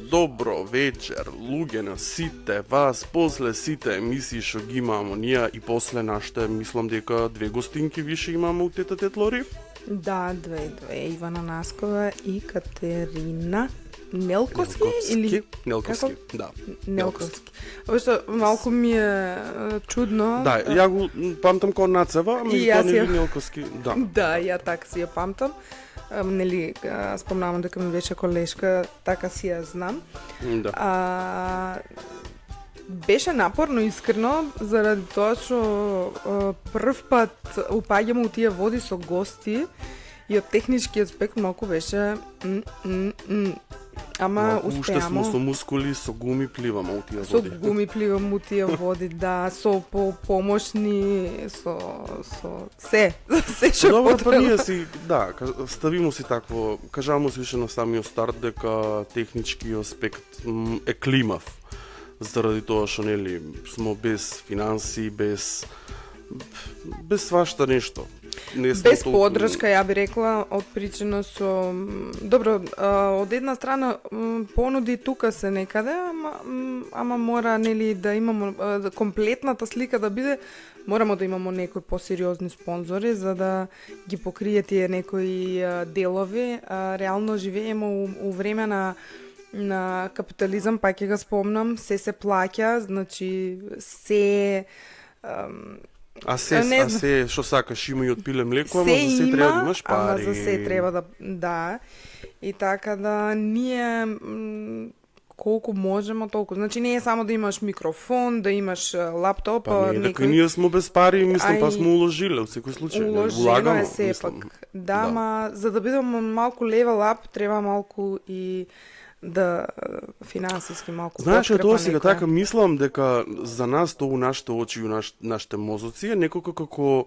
добро вечер, луѓе на сите вас, после сите емисии што ги имамо ние и после нашите, мислам дека 2 гостинки више имамо у Тета Тетлори. Да, две, Ивана Наскова и Катерина Нелковски или Нелковски, да. Нелковски. Ошто малку ми е чудно. Да, ја го памтам кон Нацева, ами тоа не е Нелковски, да. Да, ја така си ја памтам. Нели, спомнавам дека ми беше колешка, така си ја знам. Да. Беше напорно, искрено, заради тоа што прв пат упаѓам у тие води со гости и од технички аспект малку беше ама успеамо. Уште смо со мускули, со гуми пливамо у тие води. Со гуми пливам у тие води, да, со помошни, со се што добро, потреба. па ние си, да, ставимо си такво, кажамо си на самиот старт дека технички аспект е климав. Заради тоа што нели смо без финанси, без свашта нешто. Без поддршка, ја би рекла, од причина со добро, од една страна понуди тука се некаде, ама мора нели да имамо комплетната слика да биде, морамо да имамо некои посериозни спонзори за да ги покрие тие некои делови. Реално живееме у време на капитализам, пак ќе го спомнам, се плаќа, значи се А се што сакаш има и од пиле млеко, ама за се треба да имаш пари. Ама за се треба да. И така да ние колку можеме толку. Значи не е само да имаш микрофон, да имаш лаптоп, па не дека ние сме без пари, мислам, па сме уложиле, во секој случај. Уложено е сепак. Да, ама за да бидеме малку левел ап, треба малку и да финансиски малку. Знаеш, тоа сега така мислам дека за нас тоа у нашите очи и у нашите мозоци е некако како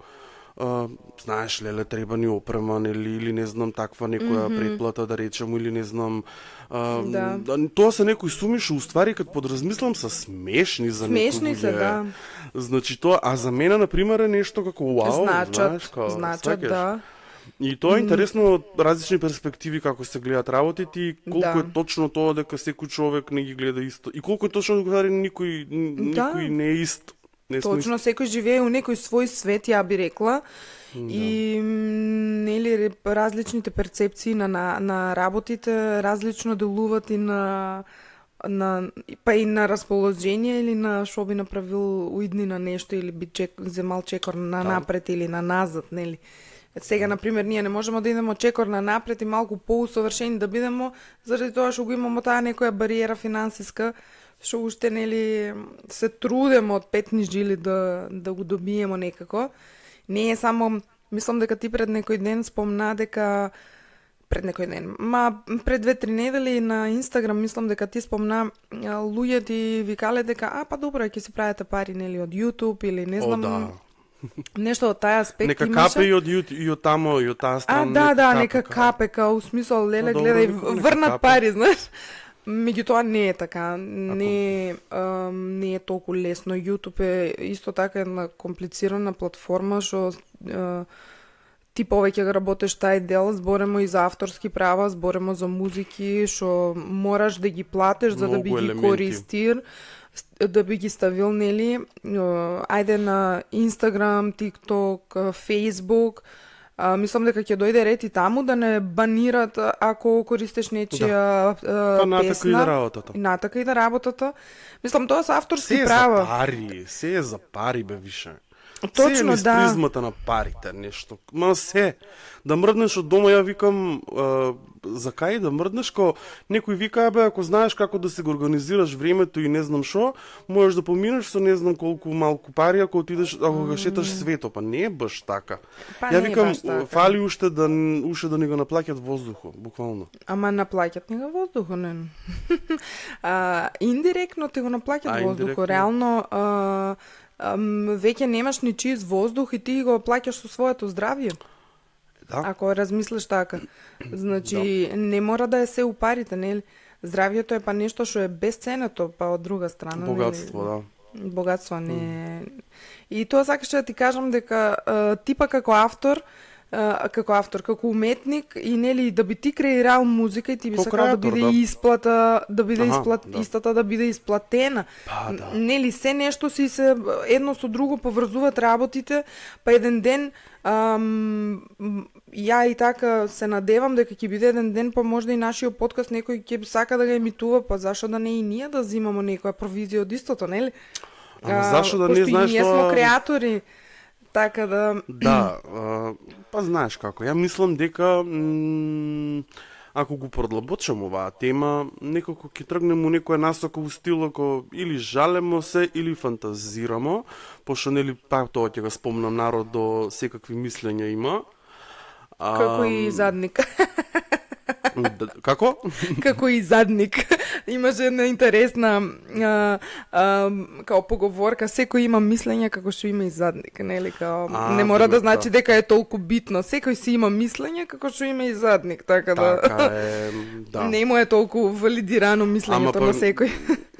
знаеш, леле, треба ни опрема, нели, или не знам, таква некоја претплата, да речем, или не знам. Тоа се некои суми што уствари кад подразмислам се смешни за некои луѓе. Смешни се, да. Значи тоа, а за мене на пример е нешто како вау, значат, да. И тоа е интересно од различни перспективи како се гледат работите и колку е точно тоа дека секој човек не ги гледа исто. И колку е точно дека никој не е ист. Точно, секој живее у некој свој свет, ја би рекла. И нели различните перцепции на работите различно делуваат и па и на расположение или на што би направил уидни на нешто или би земал чекор на напред или на назад, нели. Сега, например, ние не можеме да идемо чекор на напред и малку поусовршени да бидеме, заради тоа што го имамо таа некоја бариера финансиска, што уште нели се трудеме од петни жили да го добиеме некако. Не е само, мислам дека ти пред некој ден спомна дека пред 2-3 недели на Инстаграм мислам дека ти спомна луѓе ти викале дека па добро, ќе си правите пари нели од YouTube или не знам. Нешто од тај аспект нека имаше. Капе и од тамо и од таа страна. Нека капе, као смисол, леле, гледај, врнат пари, знаеш. Меѓутоа не е така, не е толку лесно. YouTube е исто така една комплицирана платформа што ти повеќе го работиш тај дел, зборемо и за авторски права, зборемо за музики што мораш да ги платиш за да би ги користир, да би ги ставил, нели, ајде на Instagram, TikTok, Facebook. Мислам дека ќе дојде ред и таму да не банират ако користиш нечија песна. Натака и да работата. Мислам, тоа се авторски права. Се е за пари, бе, више. Точно, се е призмата на парите, нешто. Ма се, да мрднеш од дома, ја викам, за кај да мрднеш, ко некој вика, бе, ако знаеш како да се го организираш времето и не знам шо, можеш да поминеш со не знам колку малку пари, ако отидеш, ако го шеташ свето, па не е баш така. Ја викам, фали уште да ни го наплаќат воздухо, буквално. Ама наплаќат ни го воздухо, не. Индиректно ти го наплаќат воздухо, реално веќе немаш ни чист воздух и ти го плаќаш со своето здравје. Да. Ако размислиш така. Значи, не мора да е се у парите, нели? Здравјето е па нешто што е безценето, па од друга страна. Богатство, да. Богатство не. И тоа сакаш да ти кажам дека ти па како автор како автор, како уметник и нели да би ти креирал музика и ти би Како сакал да креатор, биде да. исплата, да биде Аха, да. истата да биде исплатена. Па, да. Нели се нешто си се едно со друго поврзуваат работите, па еден ден ја и така се надевам дека ќе биде еден ден, па можда и нашиот подкаст некој ќе сака да го емитува, па зашо да не и ние да земамо некоја провизија од истото, нели? Ама зашо да не пошто и знаеш ние сме тоа? креатори, така да... Да, па знаеш како, ја мислам дека ако го продлабочам оваа тема, некако ќе тргнем у некоја насока у стил ако или жалемо се, или фантазирамо, пошто нели па тоа ќе го спомнам, народ до секакви мислења има. Како и задник. Како? Како и задник. Имаше една интересна као поговорка, секој има мислење како што има и задник, нели, као не мора да значи дека е толку битно. Секој си има мислење како што има и задник, така да. Така е, да. Не му е толку валидирано мислењето на секој.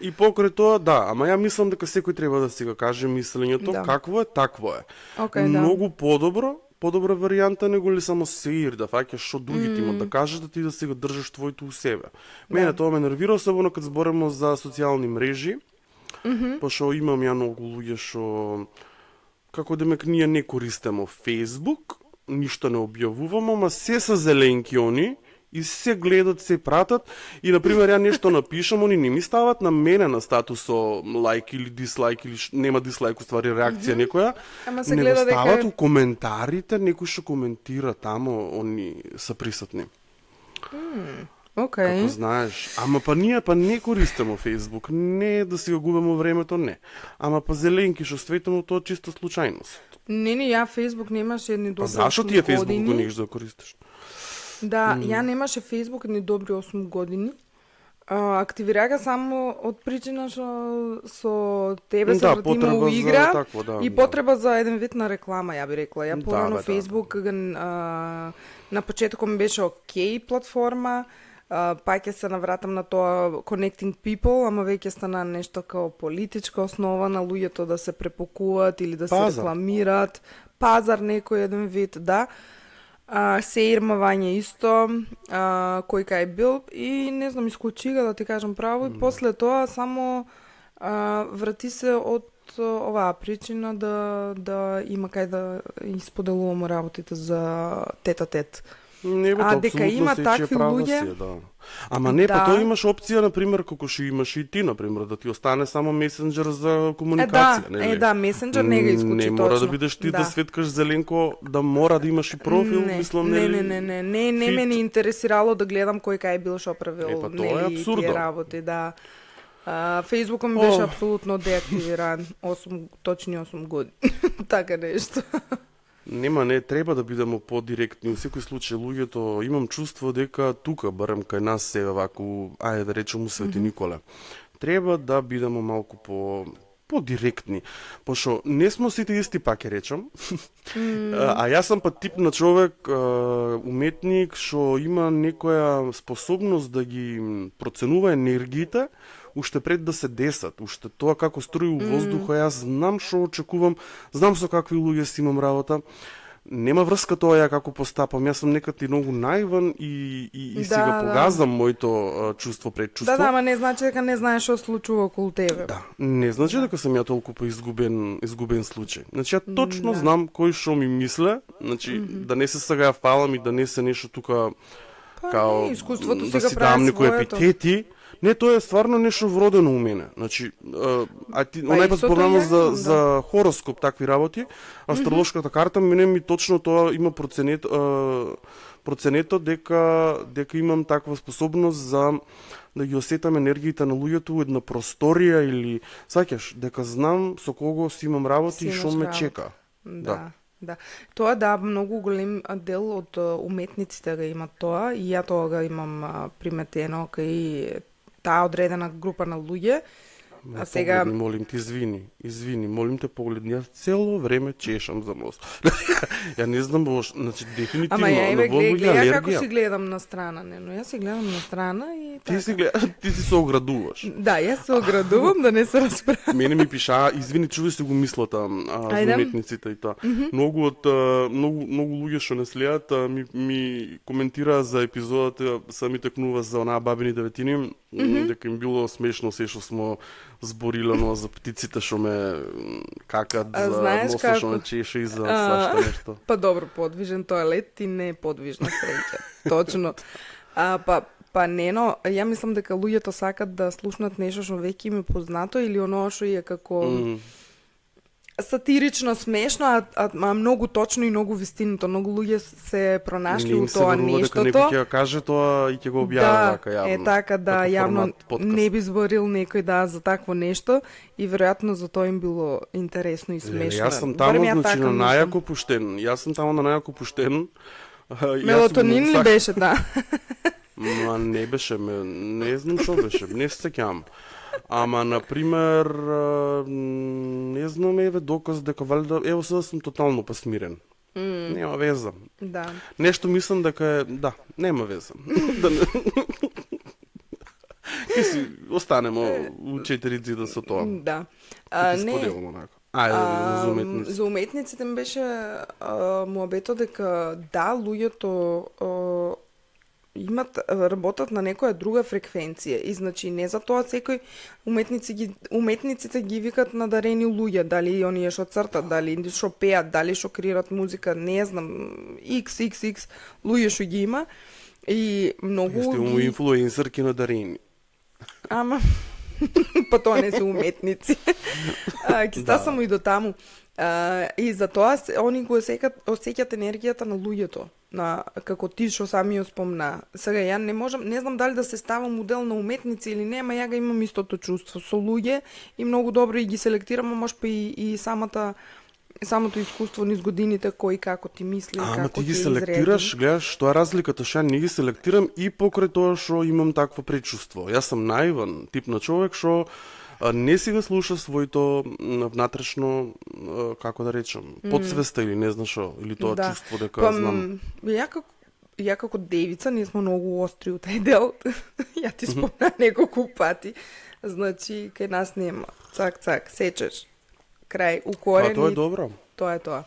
И покрај тоа, да, ама ја мислам дека секој треба да си го каже мислењето, Да. какво е, такво е. Океј, да. Многу подобра варијанта него ли само сеир, да фаќаш што другите имат да кажат, да ти да си го држиш твоето у себе. Мене тоа ме нервира, особено кога зборимо за социјални мрежи, пошто имам ја многу луѓе што како демек ние не користимо Facebook, ништо не објавуваме, ама се се зеленки они, и се гледат, се пратат и, например, ја нешто напишам, они не ми стават на мене на статус со лайк или дислайк, или нема дислайк, уствари реакција некоја, Ама се не гледа го стават дека у коментарите, некој што коментира тамо, они се присутни. Океј. Како знаеш, ама па ние па не користимо Facebook, не да си го губимо времето, не. Ама па зеленки што светено, тоа чисто случајност. Не, ја Facebook немаше едни Па добри зашо 8 ти е Facebook години. го неш да користиш? Да, ја немаше Facebook едни добри 8 години. Активираа го само од причина што со тебе се Да, вратимо потреба у за игра такво, да, и да. потреба за еден вид на реклама, ја би рекла. Ја Да, порано бе, да. Facebook на почетокот ми беше окей платформа, па ќе се навратам на тоа Connecting People, ама веќе стана нешто као политичка основа на луѓето да се препокуваат или да се Пазар. рекламираат. Пазар некој еден вид, да. Сеирмавање исто, кој кај бил и не знам, исклучига да ти кажам право и после тоа само врати се од оваа причина да има кај да исподелуваме работите за тет-а-тет. Не, бе, дека има такви луѓе, да. Ама не, па да. тоа имаш опција, например, како што имаш и ти, например, да ти остане само месенџер за да, комуникација, нели? да, месенџер не го исклучи Не точно. мора да бидеш ти да светкаш зеленко, да мора да имаш и профил, мислам, нели? Не ме ни интересирало да гледам кој кај бил што правил, Па тоа е нели, апсурдно. тие работи, да. Фејсбукот ми беше апсолутно деактивиран, точни 8 години, така нешто. Не треба да бидеме подиректни. Во секој случај луѓето имам чувство дека тука, барем кај нас се ваку, ајде да речем у Свети Николе, треба да бидеме малку подиректни, пошто не сме сите исти, пак ќе речем. А јас сум па тип на човек, уметник, што има некоја способност да ги проценува енергиите уште пред да се десат, уште тоа како струи у воздуха, јас знам што очекувам, знам со какви луѓе си имам работа. Нема врска тоа ја како постапам, јас сум некад и многу наивен и Да, си го погазвам моето чувство предчувство. Да, ама не значи дека не знаеш што случува околу тебе. Да, не значи дека сум ја толку изгубен случај. Значи ја точно знам кој што ми мисле, значи да не се сега ја фалам и да не се нешто тука као не, искуството си да го си прави дам некои своето. епитети. Не, тоа е стварно нешто вродено у мене. Значи, ти Па онај пат истото спомнавам ја имам, за хороскоп, такви работи, астролошката карта, мене ми точно тоа има проценето дека имам таква способност за да ги осетам енергиите на луѓето у една просторија или саќаш дека знам со кого си имам работа и Си што имаш ме работа. чека. Да. Да. Тоа да, многу голем дел од уметниците го имат тоа и ја тоа го имам приметено кај таа одредена група на луѓе А сега Погледни, молим те, извини, молим те, погледни, јас цело време чешам за нос. Ја не знам, значи дефинитивно, ама ја на еве гледа алергија. како си гледам на страна, не, но јас си гледам на страна и така. Ти си се оградуваш. Да, јас се оградувам да не се расправам. Мене ми пиша, извини, чули си го мислата за уметниците и тоа. Многу луѓе што не следат ми коментираа за епизодата, сами текнува за онаа бабини деветини, дека им било смешно се што смо збориле за птиците што ме какат, за носа што ме чеше и за свашта нешто. Па добро, подвижен тоалет и не подвижна среќа. Точно. Па нено, ја мислам дека луѓето сакат да слушнат нешто што веќе им е познато или оно што е како сатирично смешно, а многу точно и многу вистинито. Многу луѓе се пронашли у тоа нештото. Некој ќе каже тоа и ќе го објави така јавно. Е така да јавно не би зборил некој за такво нешто и веројатно за тоа им било интересно и смешно. Јас сум таму значи на најако пуштен. Јас сум таму на најако пуштен. Мелатонин ли беше, да? Ма не беше, не знам што беше, не се сеќавам. Ама, например, не знам, еве доказ дека валјда, ево сега сум тотално посмирен. Нема веза. Да. Нешто мислам дека е, да, нема веза. Ке си останемо у 4 ѕида со тоа. Да. Ке ти споделам онако. За уметниците. За уметниците ми беше муабето дека да, луѓето работат на некоја друга фреквенција и значи не за тоа секој уметниците ги викат надарени луѓе, дали оние што цртат, дали што пеат, дали што креират музика, не знам, XXX луѓе што ги има и многу Сте му инфлуенсерки надарени. Ама па тоа не се уметници. Ки стасамо и до таму. И за тоа они го осеќаат енергијата на луѓето, на како ти што сами ја спомна. Сега ја не можам, не знам дали да се ставам модел на уметници или не, ама ја го имам истото чувство со луѓе и многу добро и ги селектирам, а можеби и самото искуство низ годините кој како ти мисли, како ти ги селектираш, гледаш што е разликата, што ја не ги селектирам и покрај тоа што имам такво пречувство. Јас сум наивен тип на човек што не си го слуша своето внатрешно, како да речем, подсвеста или не знам што, или тоа чувство дека знам. Ја како девица не сме многу остри у тај дел. Ја ти спомна неколку пати. Значи, кај нас нема. Цак, сечеш. Крај, укорени. Тоа е добро. Тоа е тоа.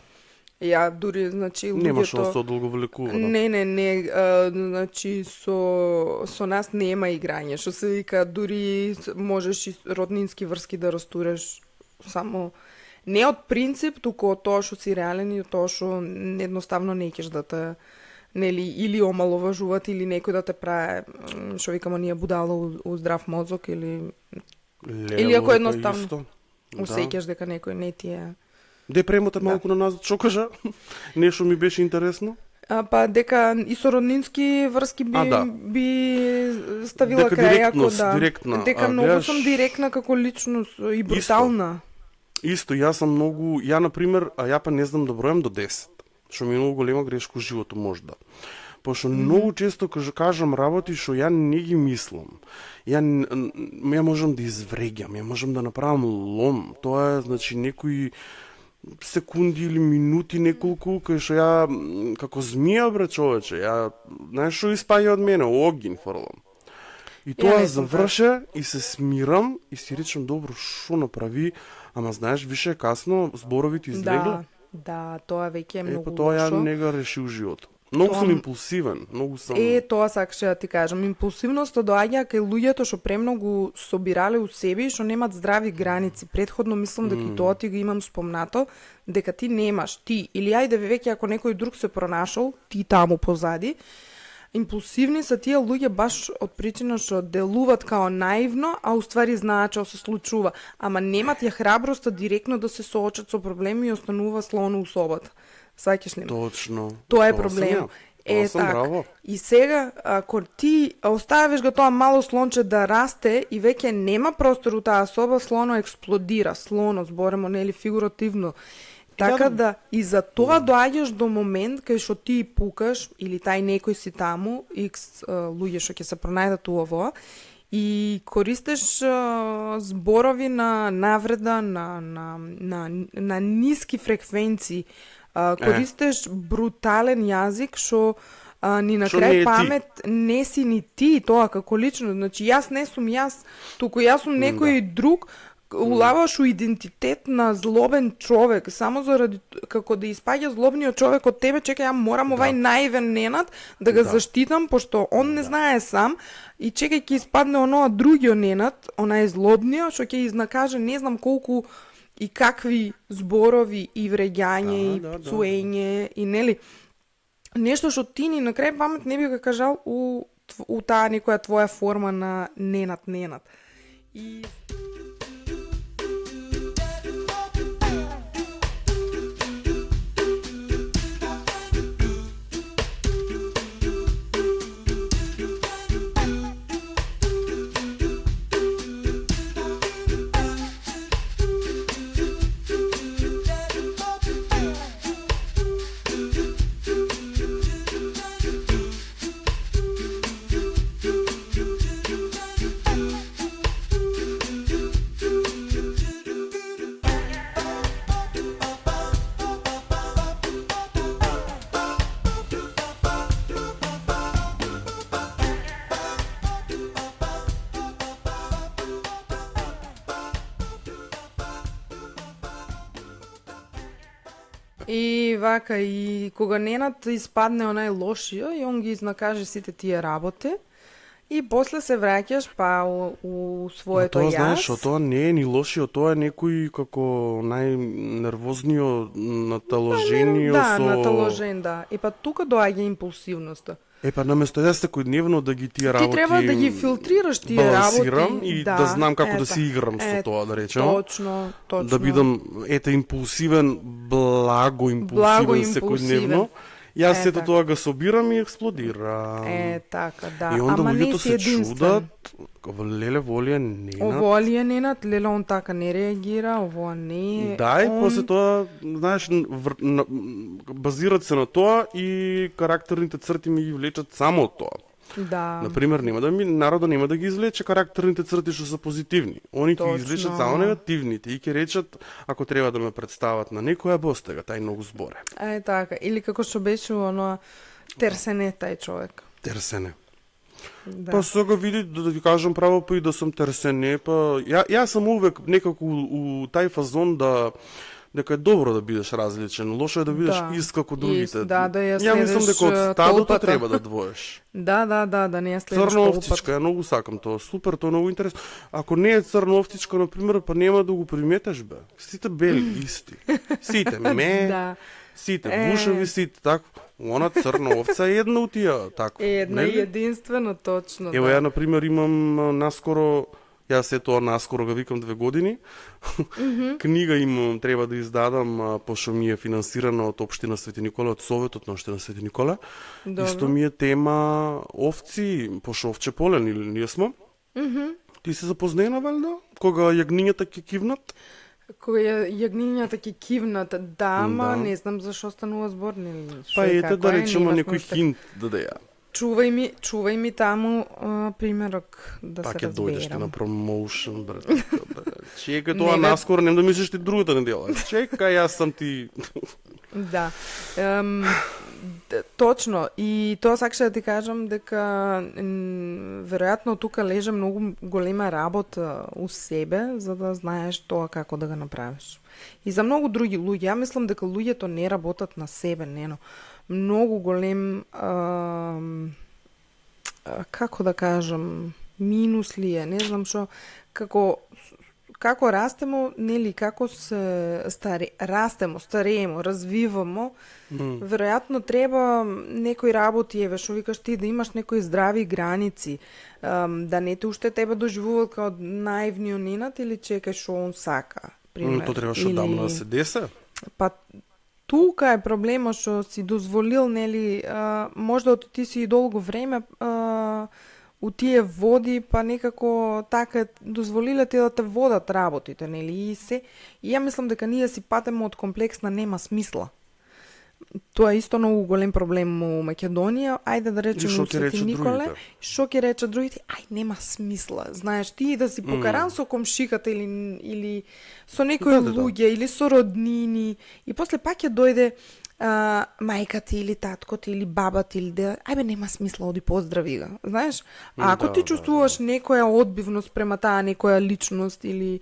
Ја дури, значи, луѓето... Нема што се одолго великува, да. Не, значи, со нас нема играње, што се вика, дури можеш и роднински врски да растуреш, само не од принцип, туку од тоа што си реален и од тоа што едноставно не ќеш да те, нели, или омаловажуваат, или некој да те прави, што викамо ние будала у здрав мозок, или ако едноставно усеќаш дека некој не ти е... Де премота малку на назад, што кажа? Нешто ми беше интересно. Па дека и со роднински врски би ставила дека крај, ако директна. Дека многу сум директна како личност и брутална. Исто, јас сум многу, ја например, ја па не знам да бројам до 10, што ми е многу голема грешка у животот можда. Пошто многу често кажам работи што ја не ги мислам. Ја можам да изврегам, ја можам да направам лом. Тоа е, значи, некои секунди или минути неколку, кај што ја, како змија, бре, човече, ја, знаеш што испаѓа од мене, огин фрлам. И тоа заврше и се смирам и си речам, добро, што направи, ама знаеш, више касно, зборовите излегла. Да, тоа веќе е многу лошо. Тоа ја не го решил живот. Многу сум импулсивен, многу сум... Тоа сакаше да ти кажам. Импулсивноста доаѓа кај луѓето што премногу собирале у себе и што немат здрави граници. Предходно мислам дека и тоа ти го имам спомнато, дека ти немаш, ти, или ајде веќе ако некој друг се пронашол, ти таму позади, импулсивни се тие луѓе баш од причина што делуваат као наивно, а уствари знаат што се случува. Ама немат ја храброста директно да се соочат со проблеми и останува слоно у собата. Сваќаш ли? Точно. Тоа е проблем. Така. И сега, ако ти оставиш го тоа мало слонче да расте и веќе нема простор у таа соба, слоно експлодира. Слоно, зборемо, нели, фигуративно. Така да, и за тоа доаѓаш до момент кај што ти пукаш, или тај некој си таму, X луѓе што ќе се пронајдат у ово, и користиш зборови на навреда, на ниски фреквенции, користиш брутален јазик што ни на Што крај не е ти. памет не си ни ти тоа како лично, значи јас не сум јас, туку јас сум некој друг, улаваш у идентитет на злобен човек, само заради како да испаѓа злобниот човек од тебе, чекај, ја морам овај наивен Ненад да го заштитам, пошто он не знае сам, и чекај ќе испадне оноа другиот Ненад, онај злобниот, што ќе изнакаже не знам колку и какви зборови и вреѓање и пцуење и нели нешто што ти ни на крај памет не би го кажал у таа некоја твоја форма на Ненад. И И вака, и кога Ненад испадне онај лошио, и он ги изнакаже сите тие работи, и после се враќаш па у своето тоа јас. знаеш, што тоа не е ни лошио, тоа е некој како најнервозниот, наталожениот Да, со... наталожен, да. И па тука доаѓа импулсивноста. Па наместо јас секојдневно да ги тие работи... Ти треба да ги филтрираш тие балансирам работи. и да знам како да се играм со тоа, да речем. Точно. Да бидам, импулсивен, благо импулсивен секојдневно. Јас сето тоа го собирам и експлодирам. Така, да. И онда Ама не луѓето си се единствен. чудат, леле, волија Ненад. Ово ли е Ненад, леле он така не реагира, ово не е. Да, и после тоа, знаеш, базират се на тоа и карактерните црти ми ги влечат само од тоа. Да. Например, народот нема да ги извлече карактерните црти што се позитивни. Они ќе ги извлечат само негативните и ќе речат, ако треба да ме представат на некоја бостега, тај многу зборе. Така, или како што беше оно терсене тај човек. Терсене. Да. Па сега види, да ви кажам право, па и да сум терсене, па јас сум увек некако у тај фазон дека е добро да бидеш различен, лошо е да бидеш ист како другите. Да ја ја мислам дека од стадото треба да двоеш. Да не ја следиш црна овцичка, ја многу сакам тоа. Супер, тоа е многу интересно. Ако не е црна овцичка, на пример, па нема да го приметеш бе. Сите бели исти. Сите сите бушеви, сите така. Она црна овца е една од тие, така. Една единствена, точно. Ево ја на пример имам наскоро, јас се тоа наскоро го викам 2 години. Книга имам, треба да издадам, пошто ми е финансирана од Општина Свети Никола, од Советот на Општина Свети Никола. Исто ми е тема овци, пошто овче полен или ние смо. Ти се запознена, валда? Кога јагнињата ќе кивнат? Кога јагнињата ќе кивнат, ама не знам зашо станува збор, нели? Па ете да речеме некој хинт даде ја. Чувај ми таму примерок да се разберам. Пак ќе дојдеш ти на промоушен, брат. Чекај тоа наскоро, нема да мислиш ти другата недела. Чекај, јас сам ти... Да. Точно. И тоа сакаше да ти кажам дека веројатно тука лежа многу голема работа у себе за да знаеш тоа како да го направиш. И за многу други луѓе, ја мислам дека луѓето не работат на себе, нено. Многу голем како да кажам, минус ли е, не знам што, како растемо, нели, како се растемо, стареемо, развивамо, веројатно треба некои работи, еве, што викаш ти, да имаш некои здрави граници, да не те уште тебе доживуваат као наивниот Ненад или чекај што он сака, пример. То требаше одамна да се десе? Па тука е проблемот што си дозволил, нели, можда ти си и долго време у тие води, па некако така дозволиле ти да те водат работите, нели, и ја мислам дека ние си патеме од комплексна нема смисла. Тоа е исто многу голем проблем у Македонија. Ајде да речеме шо у ќе Свети речат Николе, другите? што ќе речат другите? Ај, нема смисла. Знаеш, ти да си покаран со комшиката или со некои Да. луѓе или со роднини и после пак ќе дојде мајка ти или татко ти или баба ти или ајбе нема смисла, оди поздрави го. Знаеш, а ако ти чувствуваш некоја одбивност према таа некоја личност или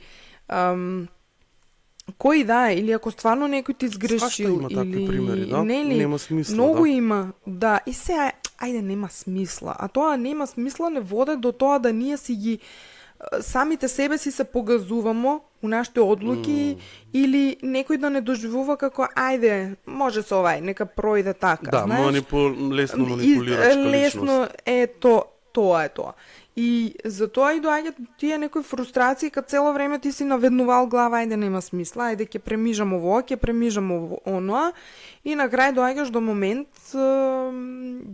кој да е, или ако стварно некој ти сгрешил има такви или примери, да? нели, Нема смисла, многу да. има, да, и се ајде нема смисла, а тоа нема смисла не воде до тоа да ние си ги самите себе си се погазувамо у нашите одлуки или некој да не доживува како ајде, може со овај, нека пројде така, Да, знаеш? лесно манипулирачка Лесно личност. е тоа е тоа. И затоа и доаѓаат тие некои фрустрации кога цело време ти си наведнувал глава, ајде нема смисла, ајде ќе премижам ово, ќе премижам оноа и на крај доаѓаш до момент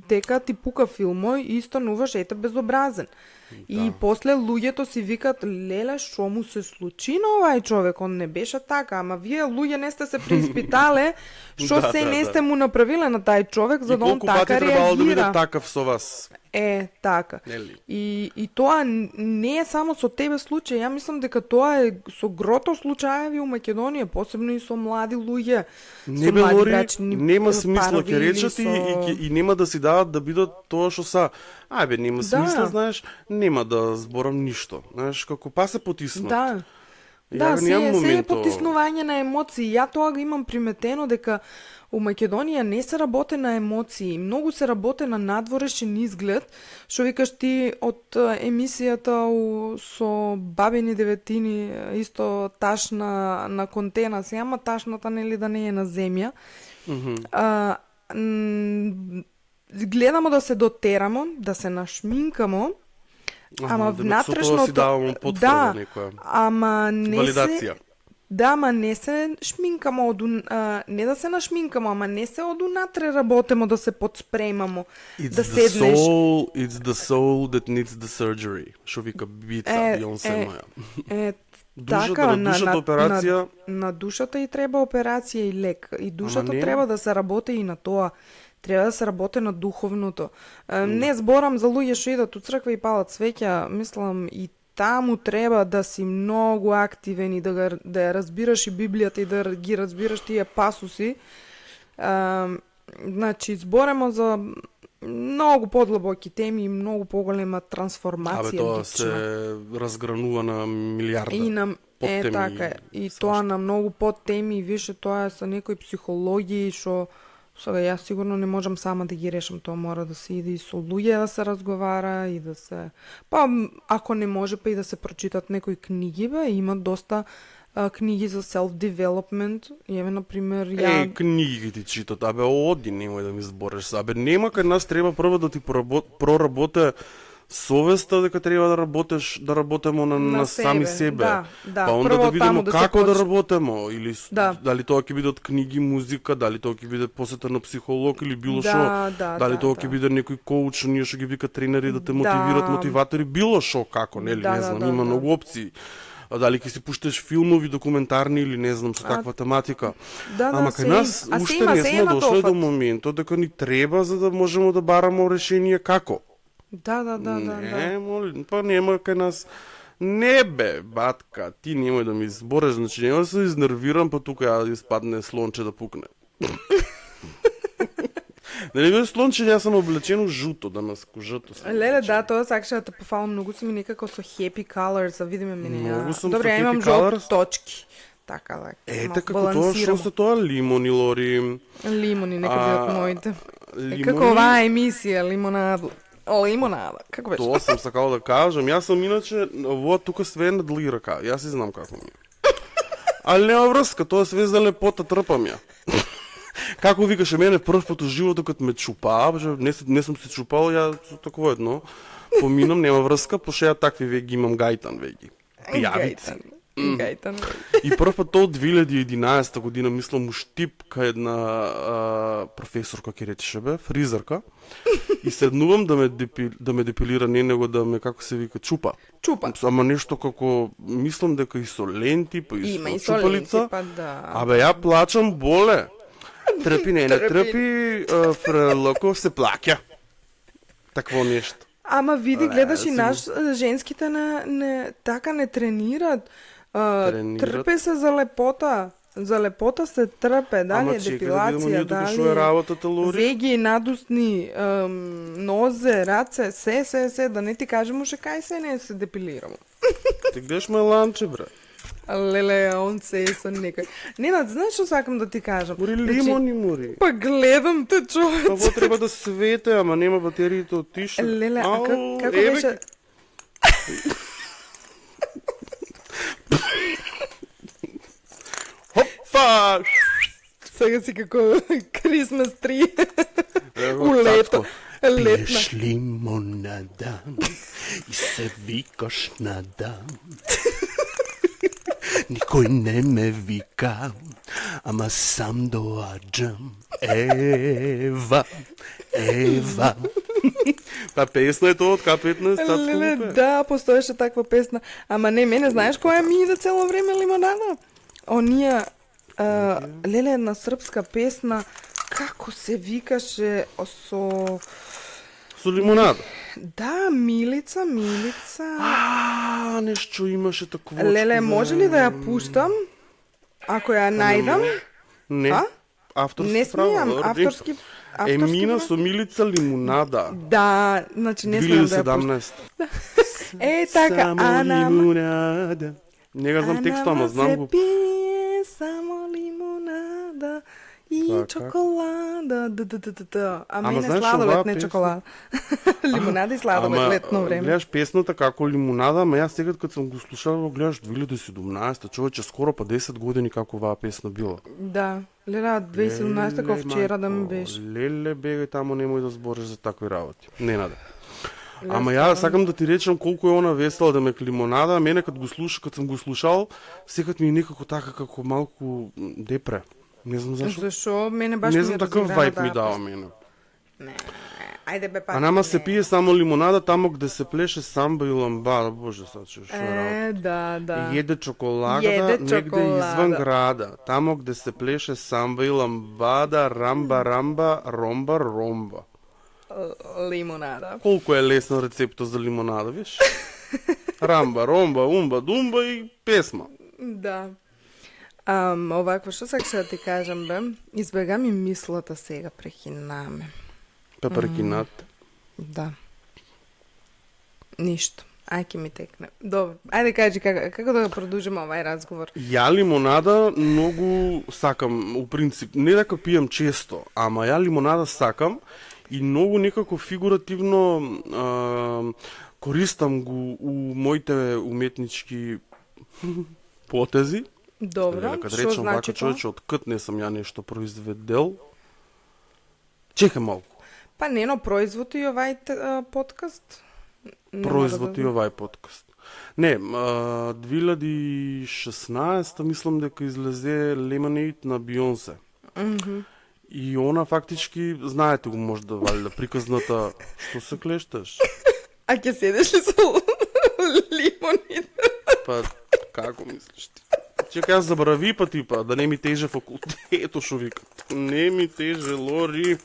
дека ти пука филмо и стануваш ете безобразен. И после луѓето си викат, леле, што му се случи на овај човек, он не беше така, ама вие луѓе не сте се преиспитале, што се не сте му направиле на тај човек за да он така колку пати требало да биде реагира. такав со вас? Така. Нели? И тоа не е само со тебе случај. Ја мислам дека тоа е со грото случаеви у Македонија, посебно и со млади луѓе. Не со бе, млади Лори, брачни нема смисла, парови ќе или речат и нема да си дават да бидат тоа што са. Ајбе, нема смисла, знаеш, нема да зборам ништо. Знаеш, како па се потиснат. Да. Ја Да, се е момент потиснување на емоции. Ја тоа го имам приметено дека у Македонија не се работе на емоции, многу се работе на надворешен изглед, што викаш ти од емисијата со бабини деветини, исто таш на контена, се ама ташната нели да не е на земја. Гледамо да се дотерамо, да се нашминкамо, ама внатрешното си давам потврда некоја. Ама не валидација. Да, ама не се шминкамо не да се нашминкамо, ама не се од унатре работемо да се подспремамо, да седнеш. It's the soul that needs the surgery. Што вика Бица, Бионсе моја. Така, на душата операција. На душата и треба операција и лек. И душата не. треба да се работи и на тоа. Треба да се работи на духовното. Не зборам за луѓе што идат у црква и палат свеќа, мислам и таму треба да си многу активен и да ја разбираш и Библијата и да ги разбираш тие пасуси. Значи, зборемо за многу подлабоки теми и многу поголема трансформација. Тоа лична. се разгранува на милиарда. И на подтеми така и и тоа на многу подтеми и више тоа е со некои психологии што сега јас сигурно не можам сама да ги решам, тоа мора да се иде и со луѓе да се разговара и да се ако не може па и да се прочитат некои книги бе, има доста книги за self-development. Еве на пример ја книги ги ти читат, абе оди, немој да ми збориш. Абе нема кај нас треба прво да ти проработе совеста дека треба да работеме на сами себе. Да, па onda прво да видиме таму да се како да почне. работеме или Да. дали тоа ќе биде од книги, музика, дали тоа ќе биде посета на психолог или било што. Дали тоа ќе биде некој коуч, ние што ги вика тренери да те мотивират, мотиватори, било што како, нели, не знам, има многу опции. Дали ќе си пуштеш филмови, документарни или не знам со таква тематика. Ама кај нас уште не сме дошли до моментот дека ни треба за да можеме да бараме решение како. Да. Не, молим, па нема кај нас. Не бе, батка, ти немој да ми збореш, значи нема да се изнервирам, па тука ја испадне слонче да пукне. Дали бе слонче, јас сум облечено жуто, дамаско жуто. Леле, да, тоа сакаше да те пофалам, многу си ми некако со happy colors, а видиме мене ја. Многу сум Добре, со имам happy colors. жолти точки. Така, Ете како тоа, што се тоа лимони, Лори? Лимони, нека бидат моите. Лимони? Како оваа емисија, лимонада. Лимонада, како беше? Тоа сам сакал да кажам. Јас сум иначе, ово тука све е на длги рака. Јас и знам како ми е. Ali нема врска, тоа све за лепота трпам ја. Како викаше мене прв пат у животот кога ме чупаа, не сум се чупал, ја со такво едно поминам, нема врска, по шеја такви веги имам гајтан веги. Пијавици. Гајтан. И прв пат тоа од 2011 година, мислам, у Штип, кај една професорка ќе речеше бе, фризерка, и седнувам да ме депилира, не него да ме, како се вика, чупа. Ама нешто како, мислам дека и со ленти, па и Има со и со чупалица. ленти, па да. Абе, ја плачам боле. Трпи, не трпи, фрлоко се плаќа. Такво нешто. Ама види, гледаш и наш женските така не тренират. Трпе се за лепота. За лепота се трпе, дали е депилација, дали веги, надусни, нозе, раце, се, да не ти кажем уште кај се не се депилирамо. Ти гледаш ме ланче, бре. Леле, он се е со некој. Ненад, знаеш што сакам да ти кажам? Мори лимони, мори. Па гледам те, човек. Па треба да свете, ама нема батериите отишли. Леле, а како беше? Хопа! Сега си како Christmas tree. У лето. Пиеш лимонада и се викаш надам. Никој не ме вика, ама сам доаѓам. Ева. Па песна е тоа од К15, Леле, да, постоеше таква песна. Ама не, мене знаеш која ми иде цело време лимонада? Онија, леле, една српска песна, како се викаше со лимонада. Да, Милица. Нешто имаше такво. Леле, може ли да ја пуштам? Ако ја најдам? Не. Авторски не смеам, авторски. Емина со Милица лимонада. Да, значи не смеам да ја пуштам. 2017. Така, Ана. Лимонада. Не го знам текстот, ама знам го. Пие само лимонада и чоколада. А мене сладолед, не чоколада. Лимонада и сладолед летно време. Гледаш песната како лимонада, ама јас сега кога сум го слушал, гледаш 2017, човече скоро па 10 години како оваа песна била. Да, леле 2017 како вчера да ми беше. Леле бегај таму, немој да збориш за такви работи. Ненада. Ама ја сакам да ти речам колку е она весела да ме лимонада, мене кога сум го слушал, секогаш ми е некако така како малку депре. Не знам зашо. Зашо мене баш не знам таков вајб ми дава мене. Не. Ајде бе па. А нама се пие само лимонада тамо каде се плеше самба и ламбада, боже сад што работи. Да. Једе чоколадата негде изван града, тамо каде се плеше самба и ламбада, рамба, ромба. Лимонада. Колку е лесна рецепта за лимонада, виш? Рамба, ромба, умба, думба и песма. Да. Овакво, што сакаш да ти кажам, бе? Избега ми мислата сега, прехинаме. Прекинат. Да. Ништо. Ајке ми текне. Добро. Ајде кажи како да продолжиме овај разговор. Ја лимонада многу сакам, у принцип. Не дека пијам често, ама ја лимонада сакам и многу некако фигуративно користам го у моите уметнички потези. Добро, што значи тоа? Човече, од кът не сум ја нешто произведел. Чекам малку. Па нено производ и овај подкаст. Производ и овај подкаст. Не, 2016 мислам дека излезе Lemonade на Бионсе. И она фактички, знаете го можда валјда, приказната, што се клешташ? А ќе седеш ли со лимонид? Па, како мислиш ти? Чека, јас забрави па типа, да не ми теже факултето, шо викат. Не ми теже, Лори.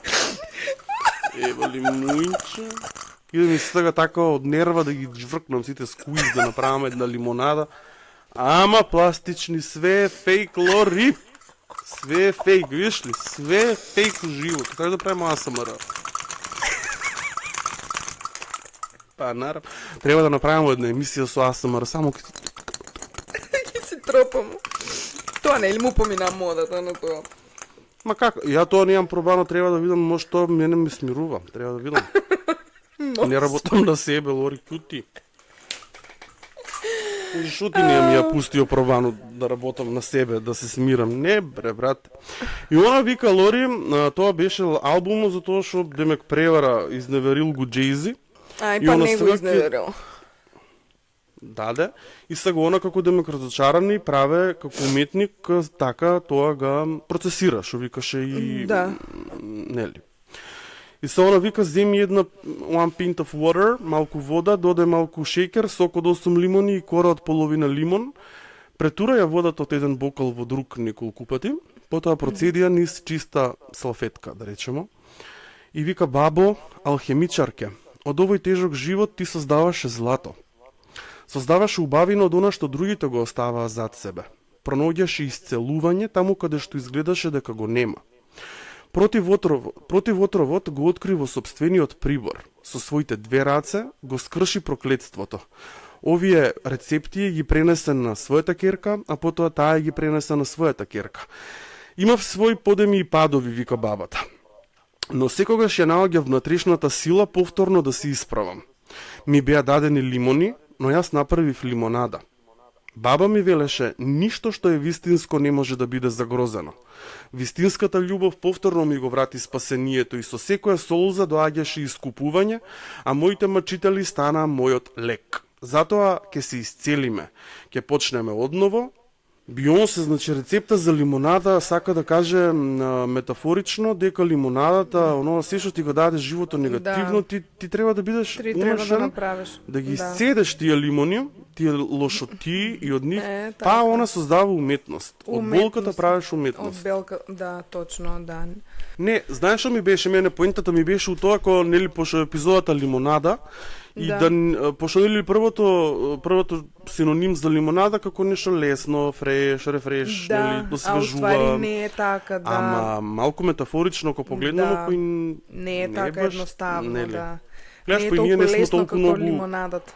Ева лимунче. И да ми стага така од нерва да ги жвркнам сите скуиз, да направам една лимонада. Ама пластични, све фейк, Лори. Све фейк, виш ли? Све фейк у живот. Како да правим АСМР? Па, наравно. Треба да направим една емисија со АСМР, само ки си тропам. Тоа не ли му помина модата на тоа? Ма како? Ја тоа немам пробано, треба да видам, може тоа мене ме смирува. Треба да видам. Не работам на себе, Лори, кути. Шо ти не ми ја пустио пробано да работам на себе, да се смирам? Не, бре, брат. И она вика, Лори, тоа беше албумот за тоа што демек превара, изневерил го Джейзи. Ај, па не го изневерил. Даде. И сега она како демек разочарани праве како уметник, така тоа ga процесира, што викаше и... Да. Нели. И се она вика, земи една one pint of water, малку вода, додај малку шеќер, сок од 8 лимони и кора од половина лимон. Претура ја водата од еден бокал во друг неколку пати. потоа процедија низ чиста салфетка, да речемо, и вика: бабо, алхемичарке, од овој тежок живот ти создаваше злато. Создаваше убавина од она што другите го оставаа зад себе. Пронаоѓаше исцелување таму каде што изгледаше дека го нема. Против отровот го откри во сопствениот прибор. Со своите две раце го скрши проклетството. Овие рецепти ги пренесе на својата керка, а потоа таа ги пренесе на својата керка. Имав своји подеми и падови, вика бабата. Но секогаш ја наоѓа внатрешната сила повторно да се исправам. Ми беа дадени лимони, но јас направив лимонада. Баба ми велеше: ништо што е вистинско не може да биде загрозено. Вистинската љубов повторно ми го врати спасението и со секоја солза доаѓаше искупување, а моите мачители станаа мојот лек. Затоа ќе се исцелиме, ќе почнеме одново. Бионсе, значи рецепта за лимонада, сака да каже метафорично дека лимонадата, оно се што ти го даде живото негативно, ти треба да бидеш умешен, да ги исцедеш тие лимони, тие лошоти и од нив, па она создава уметност. Од болката правиш уметност. Од белка, да, точно, да. Не, знаеш што ми беше мене, поентата ми беше у тоа кога нели пошто епизодата лимонада, и да пошто нели првото синоним за лимонада како нешто лесно, фреш, рефреш, нели, освежува. А уствари не е така, да. Ама малку метафорично ако погледнеме, да. кој не е така едноставно, нели. Да. Гледаш, не е толку лесно како многу лимонадата.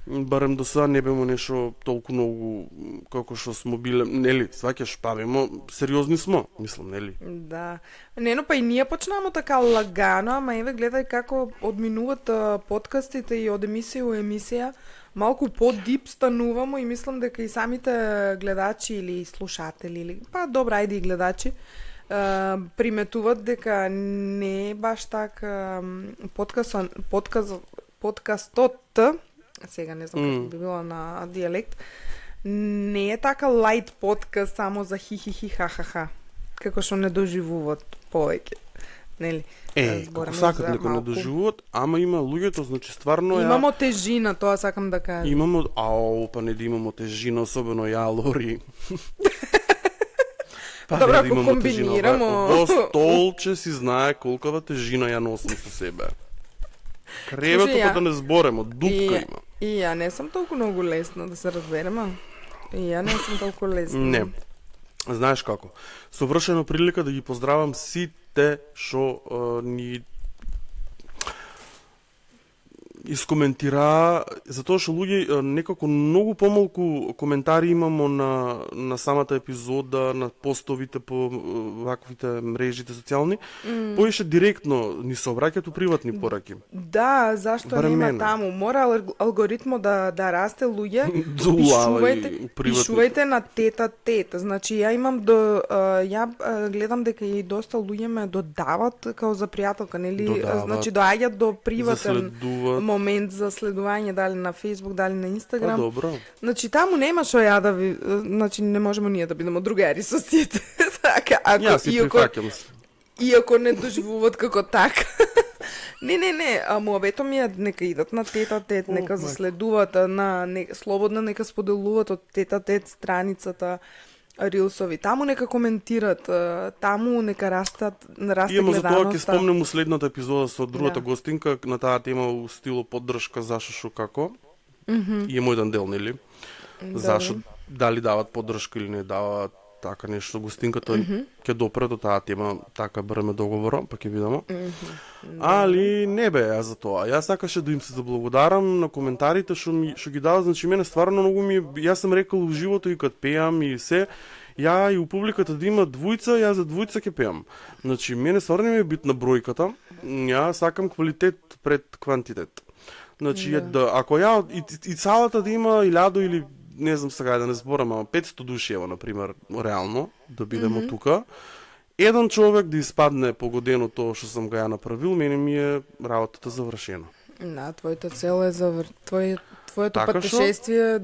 Барем до сега не бемо нешто толку многу како што смо биле, нели, сваќаш, па бемо сериозни смо, мислам, нели? Да. Не, но па и ние почнемо така лагано, ама еве гледај како одминуваат подкастите и од емисија у емисија, малку по-дип станувамо и мислам дека и самите гледачи или слушатели, или па добра, ајде и гледачи, приметуваат дека не е баш така подкастот, сега не знам како би било на дијалект, не е така лајт подкаст само за хи-хи-хи, ха-ха-ха, како што не доживуваат повеќе, нели? Како сакат дека не доживуваат, ама има луѓето, значи стварно имамо тежина, тоа сакам да кажам. Имамо, па не да имамо тежина, особено ја, Лори. Добро, ако комбинирамо... Во столче си знае колкава тежина ја носам со себе. Кревето па да не зборемо, дупка има. И ја не сум толку многу лесна, да се разбереме. И ја не сум толку лесна. Не. Знаеш како? Совршено прилика да ги поздравам сите што ни искоментира, затоа што луѓе некако многу помалку коментари имамо на самата епизода, на постовите по ваквите мрежите социјални, поише директно ни се обраќаат у приватни пораки. Да, зашто нема таму? Мора алгоритмо да расте, луѓе. Пишувајте на тета. Значи ја имам ја гледам дека и доста луѓе ме додават као за пријателка, нели? Значи доаѓаат до приватен момент за следување, дали на Facebook, дали на Instagram. Добро. Значи таму нема што ја да ви, значи не можеме ние да бидеме другари со сите. Така, Јас си прифаќам се. Иако не доживуваат како така. Не, муабето ми е нека идат на тета-тет, нека заследуваат, слободно нека споделуваат од тета-тет страницата, рилсови, таму нека коментират, таму нека расте гледаноста. Иемо за тоа ќе спомнем следната епизода со другата гостинка на таа тема у стило поддршка зашо шо како. Иемо еден дел, нели? Зашо дали дават поддршка или не дават, така нешто гостинката ќе допре до таа тема, така бареме договора, па ќе видиме. Али не бе ја за тоа. Јас сакаше да им се заблагодарам на коментарите што ги дават, значи мене стварно многу ми, јас сам рекол во живото и кад пеам и се, ја и у публиката да има двојца, јас за двојца ќе пеам. Значи мене стварно ми е битна бројката. Ја сакам квалитет пред квантитет. Значи ако ја и салата да има 1000 или не знам сега да не зборам, ама 500 души, ево, например, реално, да бидемо тука, еден човек да испадне погодено тоа што сам го ја направил, мене ми е работата завршена. Да, твојата цел е твоето патешествие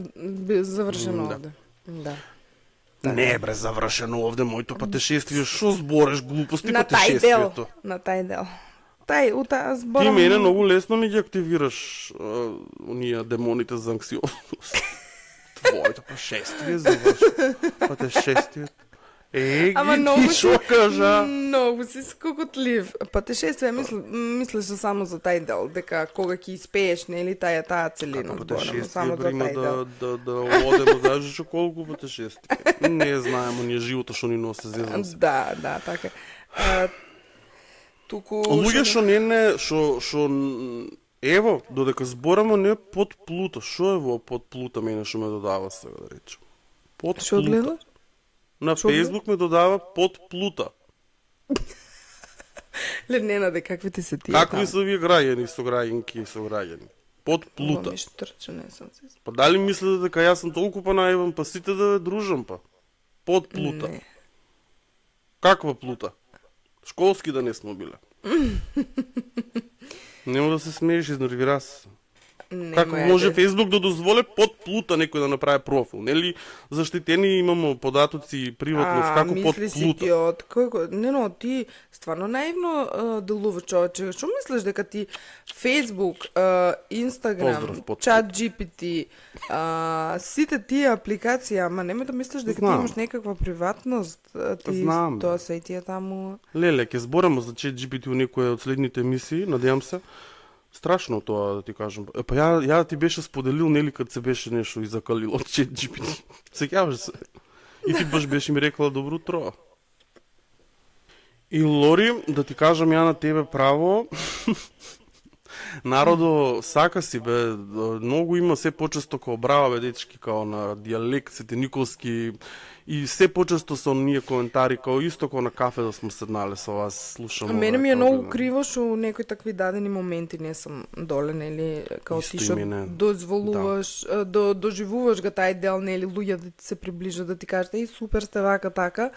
завршено овде. Да. Не бре, завршено овде моето патешествие, што збореш глупости патешествието? На тај дел. Зборам... Ти мене многу лесно ми ги активираш оние демоните за анксиозност. Твоето патешествие завршено. Патешествието. Ама ги многу ти шо кажа? Многу си скокотлив. Патешествие мислиш само за тај дел, дека кога ќе испееш, нели, таа целина. Како зборам, путешествие само за брима тај дел. да одеме, даже што колку путешествие. Не знаеме ние животот што ни носи, зезнам се. Да, така. Туку Луѓе што што ево, додека збораме не под Плута. Што е во под Плута мене што ме додава сега да речем? Под Што Плута. гледаш? На Што Facebook ме додава под Плута. Лененаде, какви ти се тие? Какви се вие граѓани, сограѓанки и сограѓани? Под Плута. Ми штрче, не сум се. Па дали мислите дека јас сум толку па наиван, па сите да дружам па? Под Плута. Не. Каква Плута? Школски да не сме биле. Нема да се смееш, изнервира се. Како може Facebook да дозволе под Плута некој да направи профил? Нели заштитени имамо податоци приватност, како под мисли си Плута? ти од кој... Не, ти стварно наивно делуваш, човече. Што мислиш дека ти Facebook, Instagram, Поздрав, под Chat GPT, сите тие апликации, ама нема да мислиш дека ти Знам. имаш некаква приватност? Ти Знам. тоа се и тие таму... Леле, ќе збораме за ChatGPT у некоја од следните емисии, надевам се. Страшно тоа да ти кажам. Па ја ти беше споделил, нели, кад се беше нешто и закалил од ChatGPT. Сеќаваш се. И ти баш беше ми рекла добро утро. И Лори, да ти кажам ја на тебе право, народо сака си бе, многу има се почесто као браво бе дечки, као на дијалект, сите николски, и се почесто со ние коментари, као исто као на кафе да сме седнале со вас, слушам. Мене ова, ми е као многу да- криво што у некои такви дадени моменти не сум доле, нели, као Исто ти и што мене. дозволуваш, доживуваш ga тај дел, нели, луѓе да ти се приближат, да ти кажат, еј, супер сте вака, така.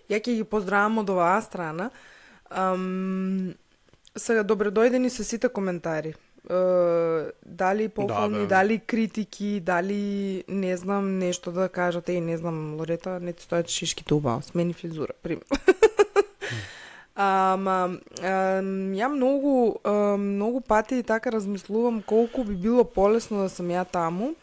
Ја ќе ги поздравам од оваа страна. Сега, добре дојдени се сите коментари. Дали пофални, бе. дали критики, дали не знам нешто да кажат, еј, не знам, Лорета, не ти стојат шишките убаво, смени фризура, пример. Ја многу пати така размислувам колку би било полесно да сум ја таму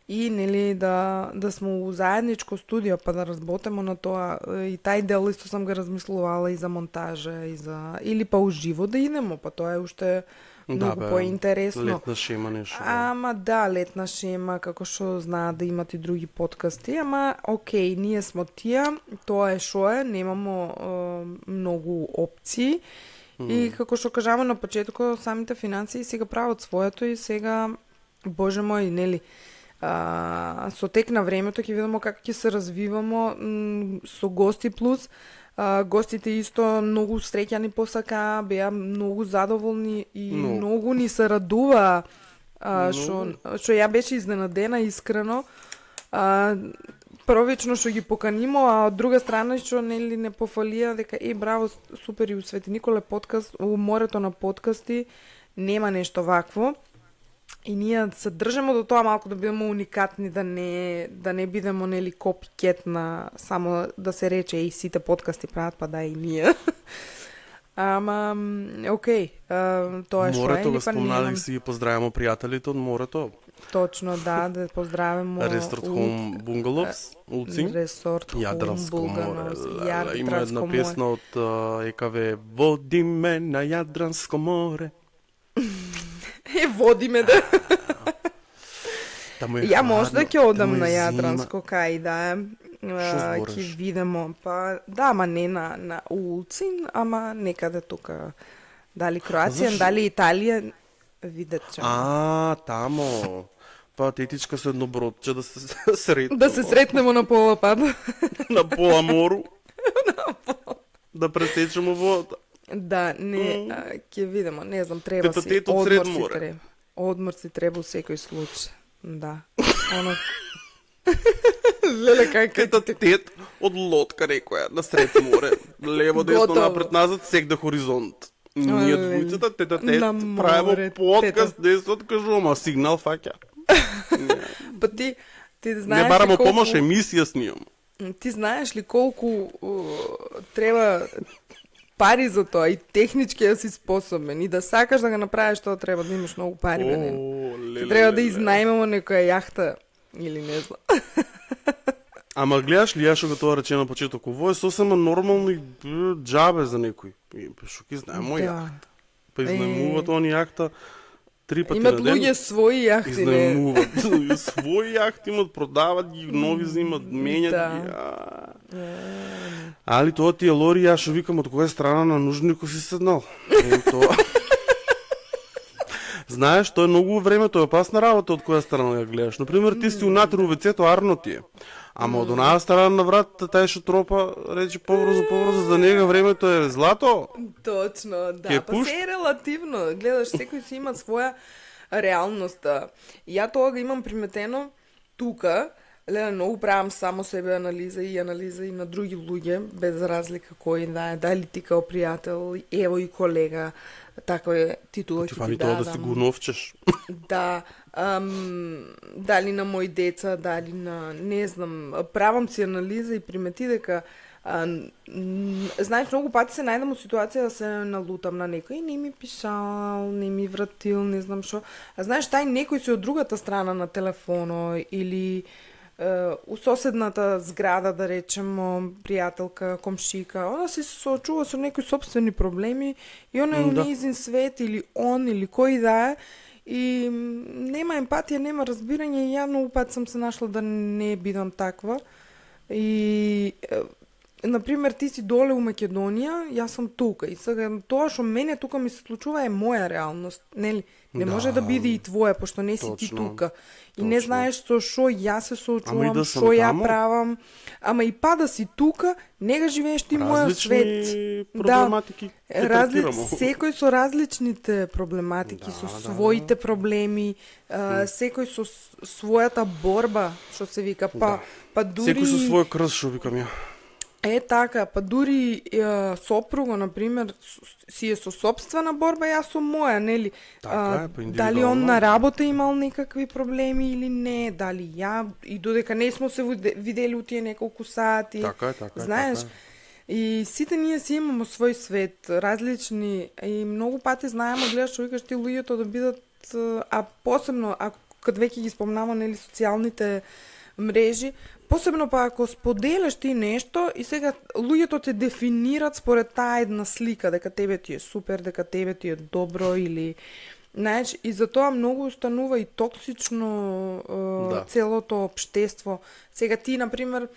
и нели да сме у заедничко студио па да работиме на тоа, и тај дел исто сам го размислувала и за монтажа и за или па уживо да идеме, па тоа е уште многу поинтересно. Летна шема нешто. Да. Ама да, летна шема, како што знаат да имат и други подкасти, ама окей, ние смо тие, тоа е шо е, немамо многу опции. И како што кажаме на почетокот, самите финансии сега прават своето и сега, боже мој, нели, со тек на времето ќе видиме како ќе се развивамо со гости плюс. Гостите исто многу среќани посака, беа многу задоволни и многу ни се радува што ја беше изненадена искрено. Првично што ги поканимо, а од друга страна што нели не пофалија дека браво, супер, и у Свети Николе подкаст, у морето на подкасти нема нешто вакво. И ние се држаме до тоа малку да бидеме уникатни, да не бидеме нели копикет на само да се рече и сите подкасти прават, па да и ние. Ама окей, тоа е што е. Морето го спомналих, си ги поздравямо пријателите од морето. Точно, да поздравимо Resort Home Bungalows, Улцин. Resort Home Јадранско море. Bungalows, Има една море. песна од ЕКВ Води ме на Јадранско море. Води ме да. Таму е Ја може да хладно, ќе одам таму е на зима. Јадранско кај да збориш? ќе видимо, па да, ама не на Улцин, ама некаде тука. Дали Кроација, Зашо? дали Италија, видет ќе. Тамо. Па тетичка со едно бродче да се сретнемо. Да се сретнемо на пола пат. На пола мору. Да пресечемо водата. Да, не, ќе видимо, не знам, треба Тето си. тето од сред море. Одмор си треба у секој случај. Да. Оно... Леле, Тета тет од лодка некоја на сред море. Лево, десно, Готово. напред, назад, сек да хоризонт. Ние двојцата, тета тет, На правимо море, подкаст, десот кажувам, а сигнал фаќа. Па ти знаеш Не барамо ли колку... помош, емисија снимам. Ти знаеш ли колку треба пари за тоа и технички да си способен и да сакаш да го направиш тоа, треба да имаш многу пари, бе, не. Ти треба да изнајмемо некоја јахта или не знам. Ама гледаш ли, јас што го тоа рече на почеток, ово е сосема нормално и џабе за некој. Шо ки знае мој јахта. Па изнајмуваат они јахта 3 пати Имат на ден. луѓе своји јахти, не? Изнајмуваат своји јахти, имат, продават ги, нови взимат, менјат ги. Али тоа ти е Лори, јас што викам од која страна на нужнико си седнал. Тоа. Знаеш, тоа е многу време, тоа е опасна работа од која страна ја гледаш. Например, ти си унатре у вецето, арно ти е. Ама од онаа страна на вратата, тај што тропа, рече побрзо, за нега времето е злато. Точно, да. Па се е релативно. Гледаш, секој си има своја реалност. Ја тоа го имам приметено тука. Леле, многу правам само себе анализа и на други луѓе, без разлика кој да е, дали ти као пријател, ево и колега, таква е титула ќе ти дадам. Тоа да си го новчеш. Да, дали на мои деца, дали на, не знам, правам си анализа и примети дека знаеш, многу пати се најдам у ситуација да се налутам на некој, не ми пишал, не ми вратил, не знам шо. А знаеш, тај некој си од другата страна на телефоно или у соседната зграда, да речемо, пријателка, комшика, она се соочува со некои собствени проблеми и она е у нејзин свет или он или кој да е и нема емпатија, нема разбирање и ја многу пат сум се нашла да не бидам таква и например, ти си доле у Македонија, јас сум тука и сега тоа што мене тука ми се случува е моја реалност, нели? Не може да биде и твоја, пошто не си ти тука. И не знаеш со шо јас се соочувам, шо ја правам. Ама и па да си тука, нега живееш ти мојот свет. Различни проблематики ќе третирamo. Секој со различните проблематики, со своите проблеми, секој со својата борба, што се вика, па дури... Секој со свој крст, што викам ја. Е, така, па дури сопруга, например, си е со собствена борба, јас со моја, нели? Така е, па индивидуално. Дали он на работа имал некакви проблеми или не, дали ја, и додека не смо се видели у тие неколку сати. Така е, знаеш, така е. И сите ние си имамо свој свет, различни, и многу пати знаеме, гледаш, викаш ти луѓето да бидат, а посебно, ако кад веќе ги спомнава, нели, социјалните мрежи, посебно па ако споделаш ти нешто и сега луѓето те дефинират според таа една слика, дека тебе ти е супер, дека тебе ти е добро или знаеш, и затоа многу станува и токсично целото општество. Сега ти, например,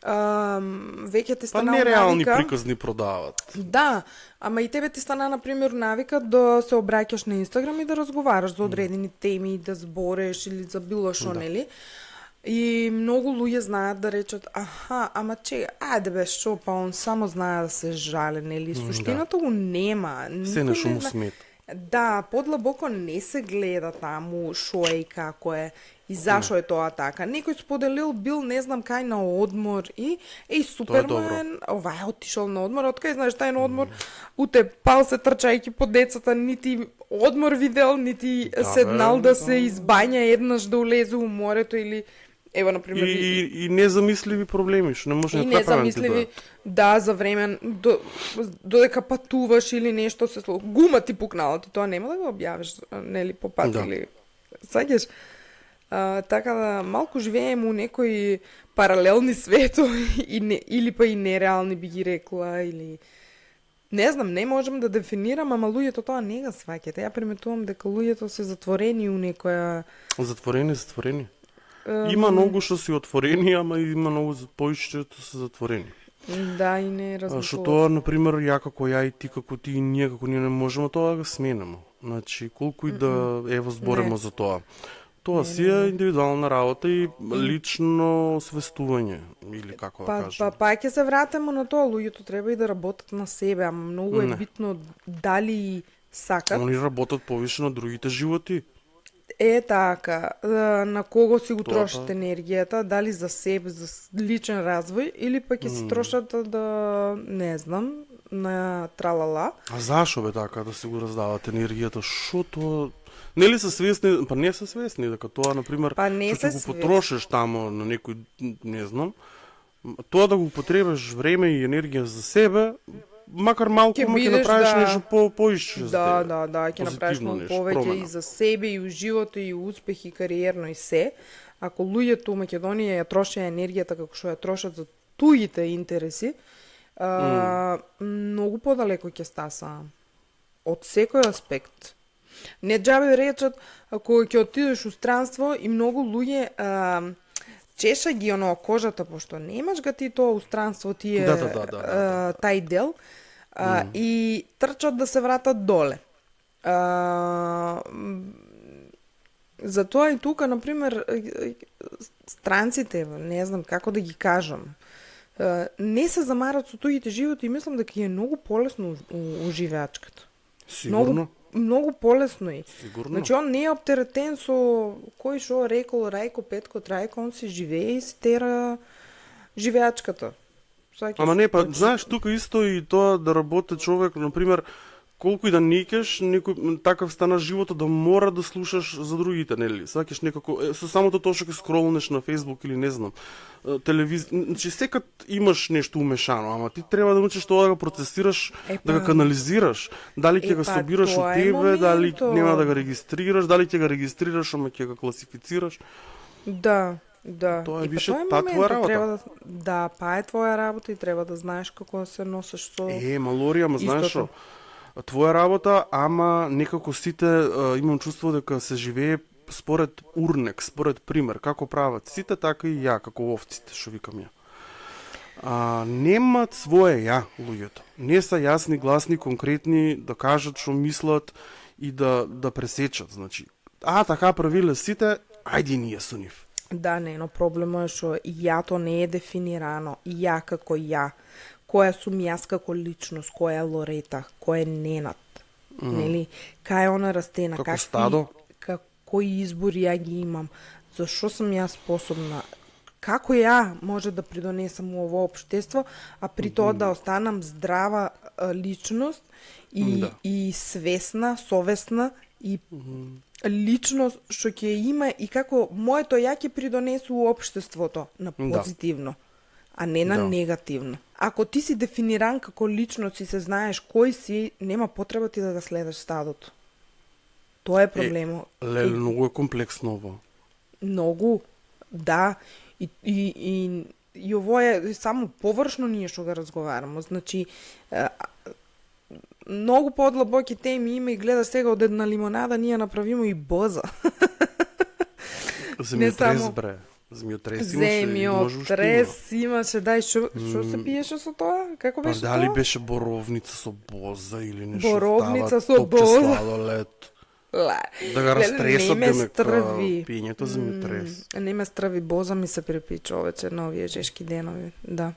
веќе ти стана навика... Па нереални приказни продават. Да, ама и тебе ти стана, например, навика да се обраќаш на Инстаграм и да разговараш за одредени теми, да збореш или за било шо, нели? И многу луѓе знаат да речат, аха, ама че, ајде бе, шо, па он само знае да се жале, нели? Суштината го нема. Се нешто му смета. Да, подлабоко не се гледа таму шо е и како е и зашо е тоа така. Некој споделил бил не знам кај на одмор и супер мен, ова е отишол на одмор, откај знаеш тај на одмор, уте пал се трчајќи по децата, нити одмор видел, нити седнал да се избања еднаш да улезе у морето или ево, например... И незамисливи проблеми, што не може да направи. И незамисливи, да, за време, додека патуваш или нешто се случи. Гума ти пукнала, ти тоа нема да го објавиш, нели, по пат или... Саѓаш? Така да, малку живеем у некои паралелни светови или па и нереални би ги рекла, или... Не знам, не можам да дефинирам, ама луѓето тоа не го сваќате. Ја приметувам дека луѓето се затворени у некоја... Затворени. Има многу што си отворени, ама има многу повеќе се затворени. Да, и не размислуваш. Што тоа, например, ја како ја и ти, како ти и ние, како ние не можеме тоа да го сменеме. Значи, колку и да ево зборемо за тоа. Тоа си е индивидуална работа и лично свестување, или како да кажем. Па ќе се вратиме на тоа, луѓето треба и да работат на себе, ама многу е битно дали сакат. Они работат повише на другите животи. Е така, на кого си го трошат енергијата, дали за себе, за личен развој, или пак ќе се трошат да, не знам, на тралала. А зашо бе така да си го раздават енергијата? Шо тоа... Нели се свесни, па не се свесни, дека тоа, например, што ќе го потрошиш тамо на некој, не знам, тоа да го потребаш време и енергија за себе, макар малку, ќе направиш нешто поише за тебе. Да, ќе направиш малку повеќе и за себе, и у живото, и у успех, и кариерно, и се. ако луѓето у Македонија ја трошат енергијата како што ја трошат за туѓите интереси, многу подалеку ќе стаса од секој аспект. Не џабе речат, ако ќе отидеш у странство и многу луѓе чеша ги оно кожата, пошто немаш га ти тоа у странство тие тај дел, и трчат да се вратат доле. Затоа и тука, например, странците, не знам како да ги кажам, не се замарат со туѓите животи и мислам дека е многу полесно у живеачката. Сигурно. Многу полесно е. Сигурно. Значи, он не е оптеретен со кој шо рекол Рајко Петко Трајко, он си живее и си тера живеачката. Ама не, па знаеш, тука исто и тоа да работи човек, например, колку и да никеш, некој такав стана животот да мора да слушаш за другите, нели? Сваќаш некако со самото тоа што ќе скролнеш на Facebook или не знам, телевизија, значи секад имаш нешто умешано, ама ти треба да научиш тоа да го процесираш, да го канализираш. Дали ќе го собираш од тебе, дали нема да го регистрираш, дали ќе го регистрираш, ама ќе го класифицираш. Да. Тоа е више твоја работа. Да, па е твоја работа и треба да знаеш како да се носиш со Малори, ама знаеш што? Твоја работа, ама некако сите имам чувство дека се живее според урнек, според пример, како прават сите, така и ја, како овците, што викам ја. Немат свое ја, луѓето. Не се јасни, гласни, конкретни, да кажат што мислат и да пресечат, значи. Така правиле сите, ајде ние со нив. Да, не, но проблемот е што јато не е дефинирано, ја како ја. Која сум јас како личност, која е Лорета, кој е Ненад, нели? Кај она растена, како стадо, кои избори ја ги имам, зашо сум јас способна, како ја може да придонесам у ово општество, а при тоа да останам здрава личност и свесна, совесна и личност што ќе има и како моето ја ќе придонесу у општеството на позитивно, а не на негативно. Ако ти си дефиниран како личност и се знаеш кој си, нема потреба ти да го следеш стадото. Тоа е проблемот. Многу е комплексно ово. Многу, да. И ово е само површно ние што го разговараме. Значи, многу подлабоки теми има и гледа сега од една лимонада, ние направимо и боза. Земјотрес, бре. Земјотрес имаше, дај, што се пиеше со тоа? Како беше тоа? Дали беше боровница со боза или нешто? Боровница со боза. Да го растресат пињето земјотрес. Не ме страви, боза ми се припи, човече, на овие жешки денови, да.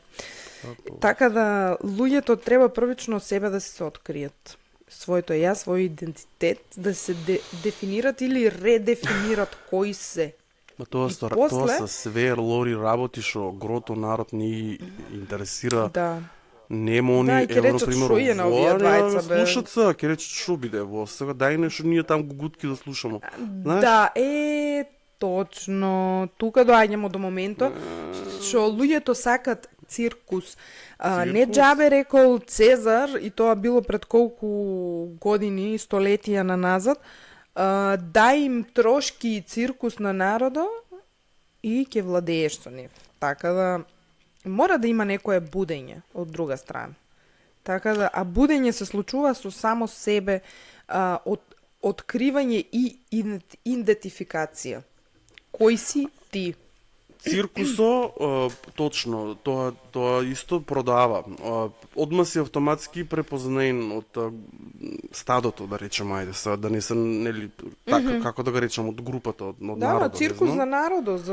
Така да, луѓето треба првично себе да се откријат. Своето ја, свој идентитет, да се дефинират или редефинират кои се. Тоа се све Лори работи што грото народ ни интересира. Да. Нема они, ево, например, слушат се, ќе речат што биде во сега, дај нешто ние там гугутки да слушаме. Да, точно. Тука доаѓамо до моментот што луѓето сакат циркус. Не џабе рекол Цезар, и тоа било пред колку години, столетија наназад, дај им трошки и циркус на народо и ќе владееш со нив. Така да мора да има некое будење од друга страна. Така да, а будење се случува со само себе, откривање и идентификација. Кој си ти? Циркусо, точно, тоа исто продава. Одма си автоматски препознаен од стадото, да речем, ајде сега, да не се, нели, така, како да го речем, од групата, од народот. Да, циркус за народот,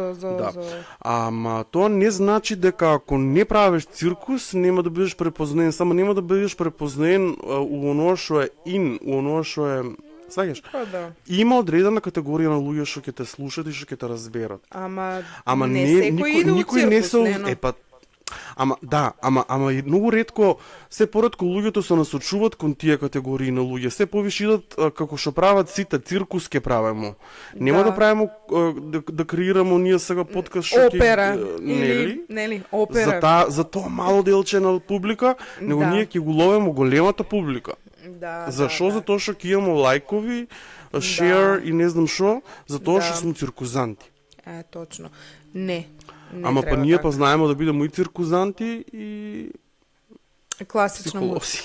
Ама тоа не значи дека ако не правиш циркус, нема да бидеш препознаен, само нема да бидеш препознаен у оноа што е у оноа што е. Сваѓаш? Да. Има одредена категорија на луѓе што ќе те слушат и што ќе те разберат. Ама не секој иде у циркус, Ама многу ретко, се поретко луѓето се насочуваат кон тие категории на луѓе. Се повише идат како што прават сите, циркус ќе правиме. Нема да правиме да креираме ние сега подкаст што ќе опера нели опера. За тоа мало делче на публика, него ние ќе го ловиме големата публика. Зашо? Затоа што ќе имаме лајкови, шер и не знам што, затоа што сме циркузанти. Точно. Не Ама па треба ние така. па знаеме да бидеме и циркузанти и Класично психолози.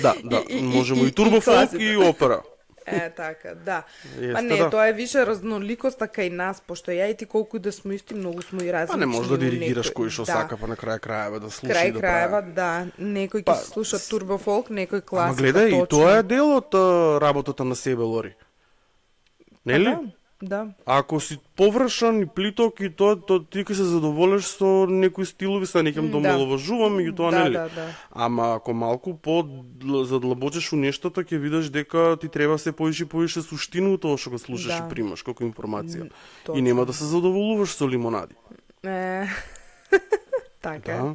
Да, И можемо и турбофолк класика. и опера. Така, да. Есте, Па не, да. тоа е више разноликоста кај нас, пошто ја и ти колку и да сме исти, многу сме и различни. Па не можеш да во диригираш некој- кој што да. сака, па на крај крајава да слуша Крај и да крајва, прави. да. Некој ќе Па, слуша турбофолк, некој класика. Ама гледај, и точно. тоа е дел од работата на себе, Лори. Нели? Да. Ако си површан и плиток и тоа, ти ќе се задоволиш со некои стилови, се неќам да Да. омаловажувам, меѓутоа Да, нели? да. Ама ако малку задлабочиш у нештата, ќе видиш дека ти треба се повише и повише суштина у тоа што го слушаш Да. и примаш како информација. Точно. И нема да се задоволуваш со лимонади. Така е. Да.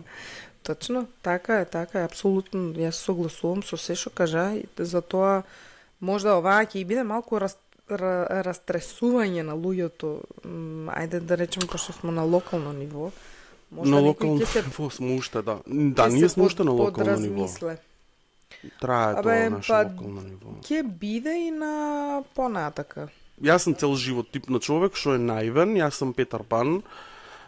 Точно, така е, апсолутно. Јас се согласувам со се што кажа, и затоа можда оваа ќе и биде малку растресување на луѓето. Ајде да речем пошто сме на локално ниво. Можда На некој локално ќе се ниво сме уште, да. Да, ќе ние се сме уште на локално ниво. подразмисле. Трае Абе, тоа наше па, локално ниво. Ќе биде и на понатака. Јас сум цел живот тип на човек што е наивен, јас сум Петар Пан.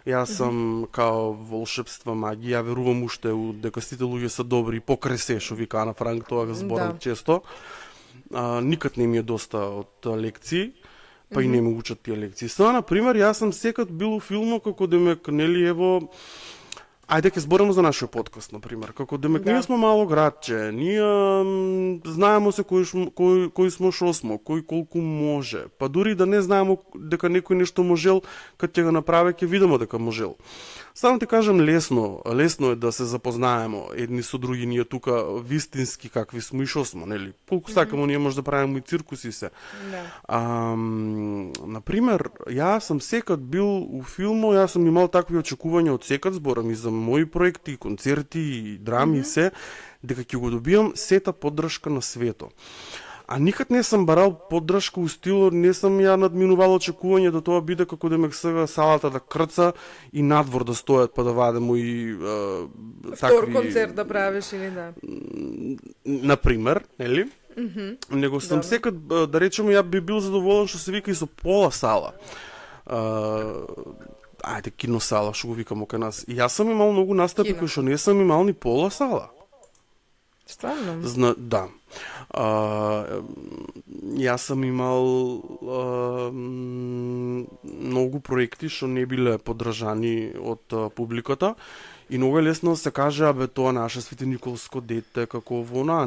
Јас сум као волшебство, магија, верувам уште дека сите луѓе се добри покрај се, што вика Ана Франк, тоа го зборам Да. често. Никад не ми е доста од лекции, па и не ми учат тие лекции. Сега, на пример, јас сум секад бил у филмот како демек, нели, ево, ајде ќе зборимо за нашиот подкаст, на пример. Како демек, Да. ние сме мало градче, ние знаеме се кој смо, шо смо, кој колку може. Па дури да не знаеме дека некој нешто можел, кога ќе го направи, ќе видиме дека можел. Само ти кажам, лесно е да се запознаеме едни со други, ние тука вистински какви сме и шо смо, нели? Колку сакамо, ние може да правиме и циркуси се. Да. Например, јас сум секад бил у филмо, јас сум имал такви очекувања од секад, зборам и за мои проекти, концерти и драми и се, дека ќе го добиам сета поддршка на свето. А никад не сум барал поддршка у стилот, не сум ја надминувал очекување да тоа биде како демек сега салата да крца и надвор да стојат па да вадемо и Втор концерт да правиш или да. Например, нели? Него сум секад, да речеме, ја би бил задоволен што се вика и со пола сала. Ајде, киносала, што го викамо кај нас. И јас сум имал многу настапи Кино. кои што не сум имал ни пола сала. Стварно? Да. Јас сум имал многу проекти што не биле поддржани од публиката и многу е лесно да се каже, абе тоа наше светениколско дете, како вона,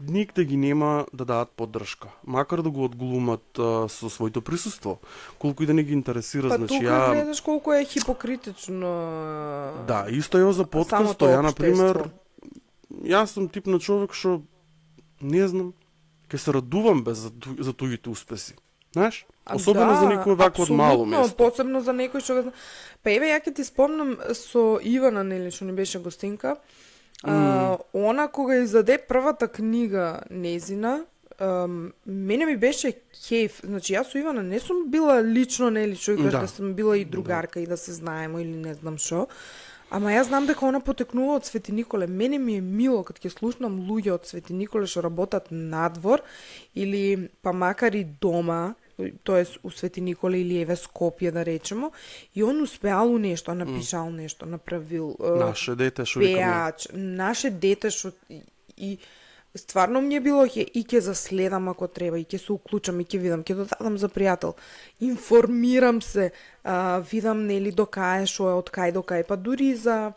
нигде ги нема да дадат поддршка. Макар да го одглумат со своето присуство, колку и да не ги интересира, Па значи тука гледаш колку е хипокритично. Да, исто е за подкаст, самото ја, например, општество. јас сум тип на човек што, не знам, ќе се радувам без за туѓите успеси. Знаеш? Особено за некој вако од мало апсолутно, место. посебно за некој што го... Па еве, ја ќе ти спомнам со Ивана, нели, што ни беше гостинка, она кога издаде првата книга незина, мене ми беше кеф. Значи, јас со Ивана не сум била лично, нели, што кажеш, да сум била и другарка и да се знаеме или не знам што. Ама јас знам дека она потекнува од Свети Николе. Мене ми е мило кога ќе слушнам луѓе од Свети Николе што работат надвор или па макар и дома, тоест у Свети Николе или еве Скопје да речемо, и он успеал нешто, напишал нешто, направил Наше дете што викаме. пеач, наше дете што и стварно ми е било и ќе заследам ако треба, и ќе се уклучам, и ќе видам, ќе додадам за пријател. Информирам се, видам нели до кај шо е, од кај до кај, па дури за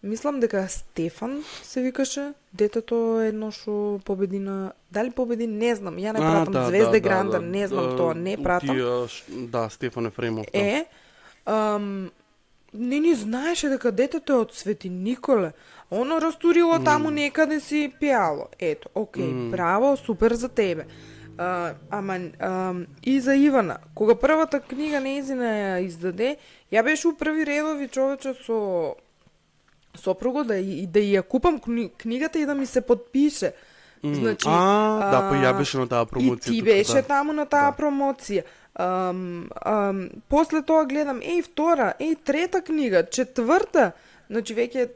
мислам дека Стефан се викаше, детето едно што победи на... Дали победи, не знам, ја не пратам Звезде Гранда, не знам тоа, не пратам. Да, Стефан Ефремов. Не ни знаеше дека детето е од Свети Николе. Оно растурило таму некаде си пеало. Ето, окей, браво, супер за тебе. И за Ивана, кога првата книга нејзина ја издаде, ја беше у први редови човече со сопруго да ја купам книгата и да ми се подпише. Значи, да, па ја беше на таа промоција. И ти беше таму на таа промоција. После тоа гледам, втора, трета книга, четврта. Значи веќе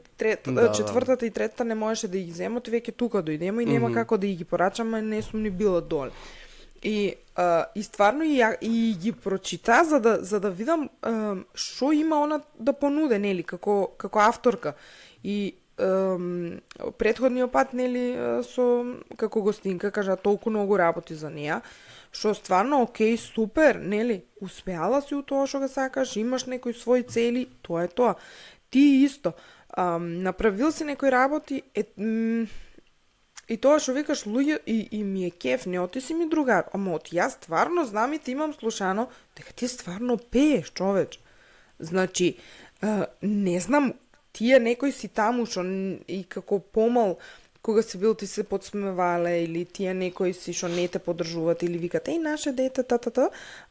четвртата и третата не можеше да ги земат, веќе тука дојдемо и нема како да ги порачаме, не сум ни била доле. И стварно и ги прочита за да видам што има она да понуде, нели, како авторка. И претходниот пат, нели, со како гостинка кажа толку многу работи за неа, што стварно окей, супер, нели, успеала си у тоа што го сакаш, имаш некои своји цели, тоа е тоа. Ти исто направил си некои работи, и тоа што викаш луѓе и ми е кеф, не оти си ми другар, ама оти јас стварно знам и ти имам слушано дека ти стварно пееш, човеч. Значи, не знам, тие некои си таму што и како помал кога си бил ти се подсмевале, или тие некои си што не те поддржуваат или викат еј наше дете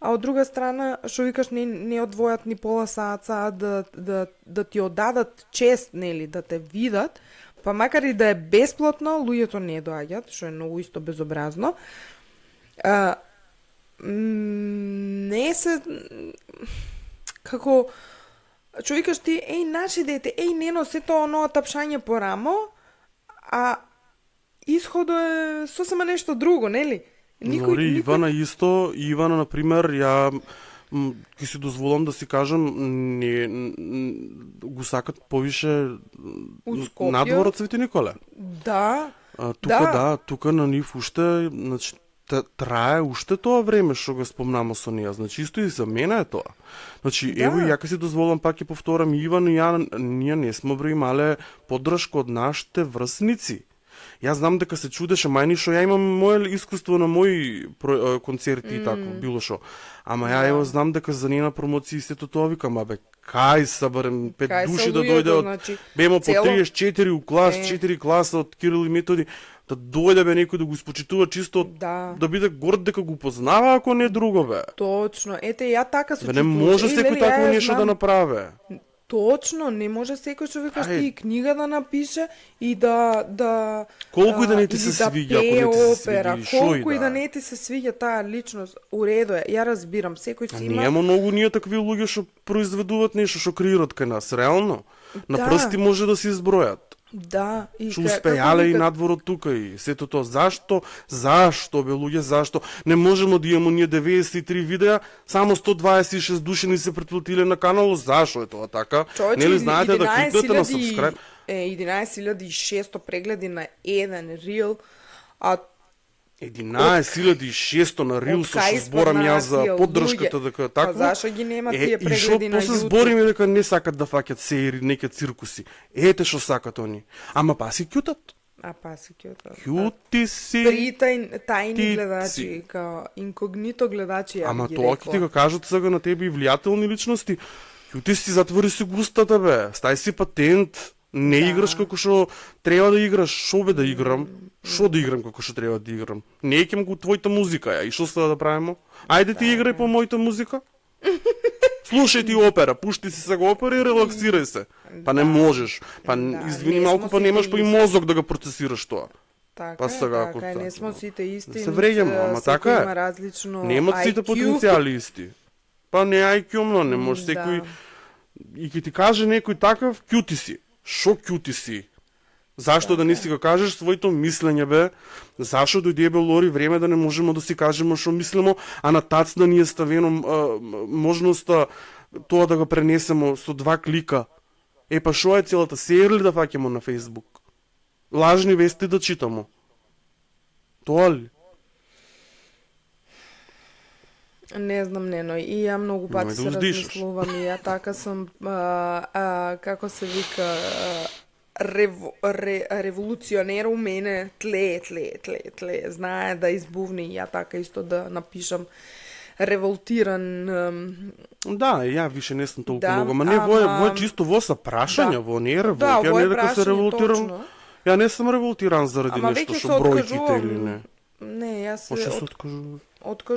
а од друга страна што викаш не одвојат ни пола саат да ти оддадат чест, нели, да те видат, па макар и да е бесплатно, луѓето не доаѓаат, што е многу исто безобразно. Не се како што викаш ти, еј наше дете, еј нено, се тоа оноа тапшање по рамо, а исходо е сосема нешто друго, нели? Нори, Ивана исто, Ивана, например, ја ќе си дозволам да си кажам, не го сакат повише надвор од Свети Николе. Да. Тука на нив уште, значи, трае уште тоа време што го спомнаме со неа. Значи исто и за мене е тоа. Значи ево ја ќе си дозволам пак ќе повторам, Иван и ја, ние не сме имале поддршка од нашите врсници. Јас знам дека се чудеше мајни што ја имам моје искуство на мои концерти и тако, било што. Ама ја ево знам дека за нена промоција сето тоа викам, абе, кај са барем 5 души да дојде од значи, бемо по 34 у клас, 4 класа од Кирил и Методи, да дојде бе некој да го испочитува чисто да биде горд дека го познава, ако не друго бе. Точно. Ете, ја така се чувствувам. Не може секој такво нешто да направи. Точно, не може секој што викаш ти книга да напише и да колку и да не ти се свиѓа, ако не ти се свиѓа, колку и да не ти се свиѓа таа личност, уредо е. Ја разбирам, секој си има. Нема многу ние такви луѓе што произведуваат нешто, што креираат кај нас, реално. На прсти може да се избројат. Да, и што успеале и надворот тука и сето тоа. Зашто бе луѓе, зашто не можеме да имаме ние 93 видеа, само 126 души ни се претплатиле на каналот, зашто е тоа така? Нели знаете да кликнете на subscribe? 11.600 прегледи на еден рил, а 11.600 на рил со што зборам јас за поддршката дека така. Па зашо ги нема тие прегледи на YouTube? И што се збориме дека не сакат да фаќат серии, неке циркуси. Ете што сакат они. Ама паси кјутат. Кјути си. При тајни гледачи, као инкогнито гледачи, ја ама ги тоа ќе ти го кажат сега на тебе и влијателни личности. Кјути си, затвори си густата бе. Стај си патент. Не играш како што треба да играш, шо бе да играм? Шо да играм како што треба да играм? Не екем го твојата музика ја, и шо става да правиме? Ајде ти играј по мојата музика. Слушај ти опера, пушти си сега опера и релаксирај се. Па не можеш. Па извини малку, па немаш па и мозок да го процесираш тоа. Па сега така, не сме сите исти. Се вреѓаме, ама така е. Немат сите потенцијали исти. Па не IQ-но, не може секој и ќе ти каже некој такав, кјути си. Шо кјути си? Зашто да не си го кажеш своето мислење бе? Зашто дојде бе Лори време да не можеме да си кажеме што мислимо, а на тац да ни е ставено можноста тоа да го пренесемо со 2 клика? Па шо е целата серија ли да фаќамо на Facebook? Лажни вести да читамо? Тоа ли? Не знам, Нено, и ја многу пати се размислувам, и ја така сум, како се вика, револуционер у мене, тлее, знае да избувни, и ја така исто да напишам револтиран. Да, ја више не сум толку многу, ама не, во чисто во са прашања, во не е револт, ја не дека се револтирам, ја не сум револтиран заради нешто што бројките или не. Не, јас се откажувам од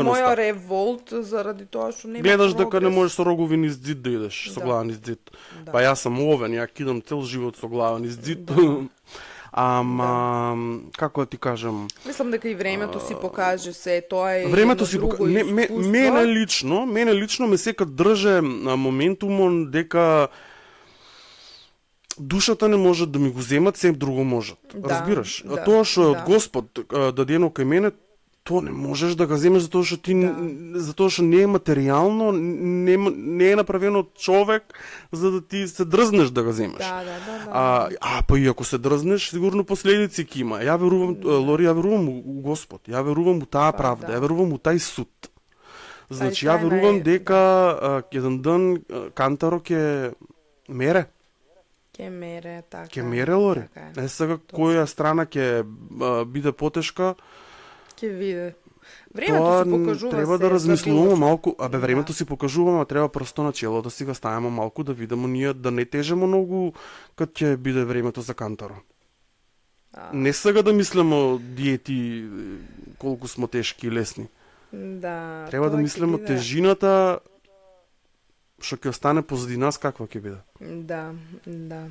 моја револт заради тоа што нема гледаш дека не можеш со рогови низ зид да идеш, со глава низ зид. Па јас сум овен, ја кидам цел живот со глава низ зид. Ама како да ти кажам, мислам дека и времето си покаже се, тоа е времето си покаже. Мене лично ме сека држе моментумон дека душата не можат да ми го земат, се друго можат. Разбираш? Тоа што е од Господ дадено кај мене, Тоа не можеш да го земеш затоа што ти затоа што не е материјално, не е направено од човек за да ти се дрзнеш да го земеш. Да. Па и ако се дрзнеш, сигурно последици ќе има. Ја верувам, Лори, ја верувам у Господ, ја верувам у таа правда, ја верувам у тај суд. Значи, ја верувам дека еден ден Кантаро ќе мере. Ќе мере, така. Ќе мере, Лори. Сега која страна ќе биде потешка, ќе види. Времето се покажува. Треба да размислуваме малку, времето си покажуваме, треба прсто на чело да си го ставиме малку да видиме ние да не тежеме многу кога ќе биде времето за Кантаро. Не сега да мислиме диети колку сме тешки и лесни. Да. Треба да мислиме тежината што ќе остане позади нас каква ќе биде. Да.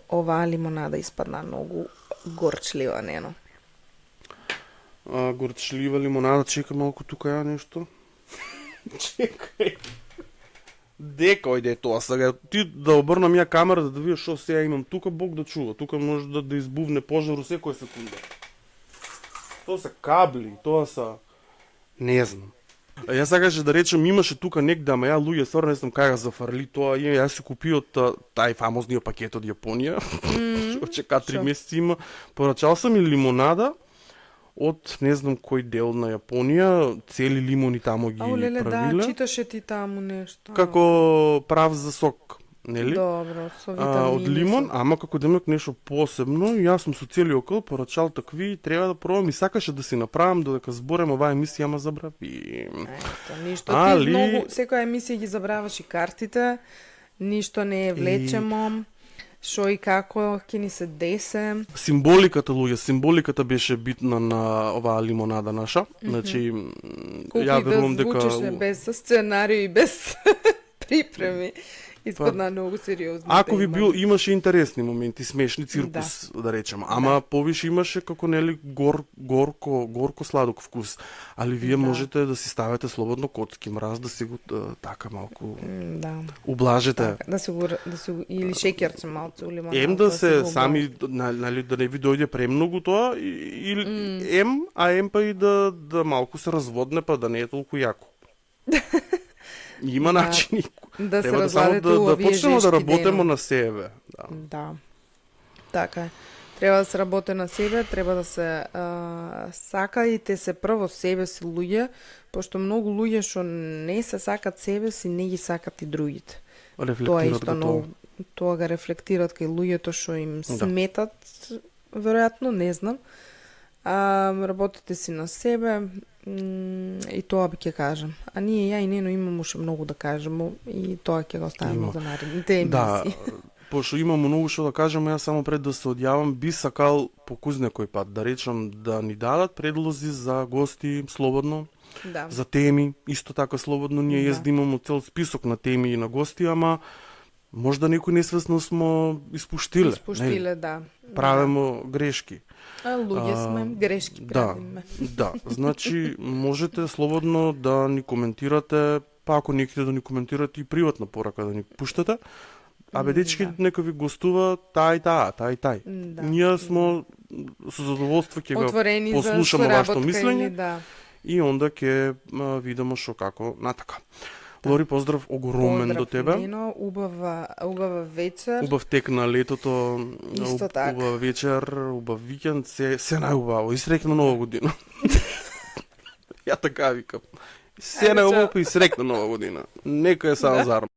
Оваа лимонада испадна многу горчлива, нено. Горчлива лимонада, чекай малку тука ја нешто. Чекај. Дека ојде тоа сега. Ти да обрнам ја камерата да видиш што сега имам тука, Бог да чува. Тука може да избувне пожар у секоја секунда. Тоа се кабли, тоа се не знам. Јас сакаше да речем имаше тука негде, ама ја луѓе стварно не знам кај го зафарли тоа. Јас си купиот тај фамозниот пакет од Јапонија. Што чека 3 месеци има. Порачал сам и лимонада од не знам кој дел на Јапонија, цели лимони таму ги правиле. Да, читаше ти таму нешто. Како прав за сок, нели? Добро, со витамини. Од лимон, ама како демек нешто посебно, јас сум со целиот окол порачал такви, треба да пробам и сакаше да си направам додека зборам оваа емисија, ама забравим. Ето, ништо ти многу, секоја емисија ги забраваш и картите, ништо не е влечемо. Шо и како ќе ни се десе. Символиката, луѓе, символиката беше битна на оваа лимонада наша. Значи, ја верувам дека звучеше без сценарио и без припреми. Испадна многу сериозно. Ако ви имаше интересни моменти, смешни циркус, да речеме. Ама повише имаше како нели горко сладок вкус. Али вие можете да си ставите слободно коцки мраз, да си го така малку ублажите. Така, да се или шеќерче малку или лимонада. Да се сами нели да не ви дојде премногу тоа или па и да малку се разводне па да не е толку јако. Има начини. Да се разладите да почнеме да работиме на себе. Да. Така е. Треба да се работи на себе, треба да се сакаите се прво себе си луѓе, пошто многу луѓе што не се сакат себе си, не ги сакат и другите. Тоа исто многу. Тоа го рефлектират кај луѓето што им сметат, веројатно, не знам. Работите си на себе, и тоа би ќе кажам. А ние ја и Нено имаме уште многу да кажеме и тоа ќе го оставиме за наредните емисии. Пошто имам многу што да кажам, јас само пред да се одјавам би сакал по некој пат да речам да ни дадат предлози за гости слободно, за теми, исто така слободно ние да имаме цел список на теми и на гости, ама можда некој несвесно смо испуштиле. Да. Правиме грешки. Луѓе сме, грешки правиме. Да, значи можете слободно да ни коментирате, па ако неките да ни коментирате и приватна порака да ни пуштате. Дечки, нека ви гостува тај. Ние смо со задоволство ќе го послушаме вашето мислење и онда ќе видиме што како натака. Лори, поздрав огромен до тебе. Нено, убава вечер. Убав тек на летото. Исто така. Убав вечер, убав викенд, се најубаво. И срекна нова година. Ја така викам. Се најубаво и срекна нова година. Нека е само зарм.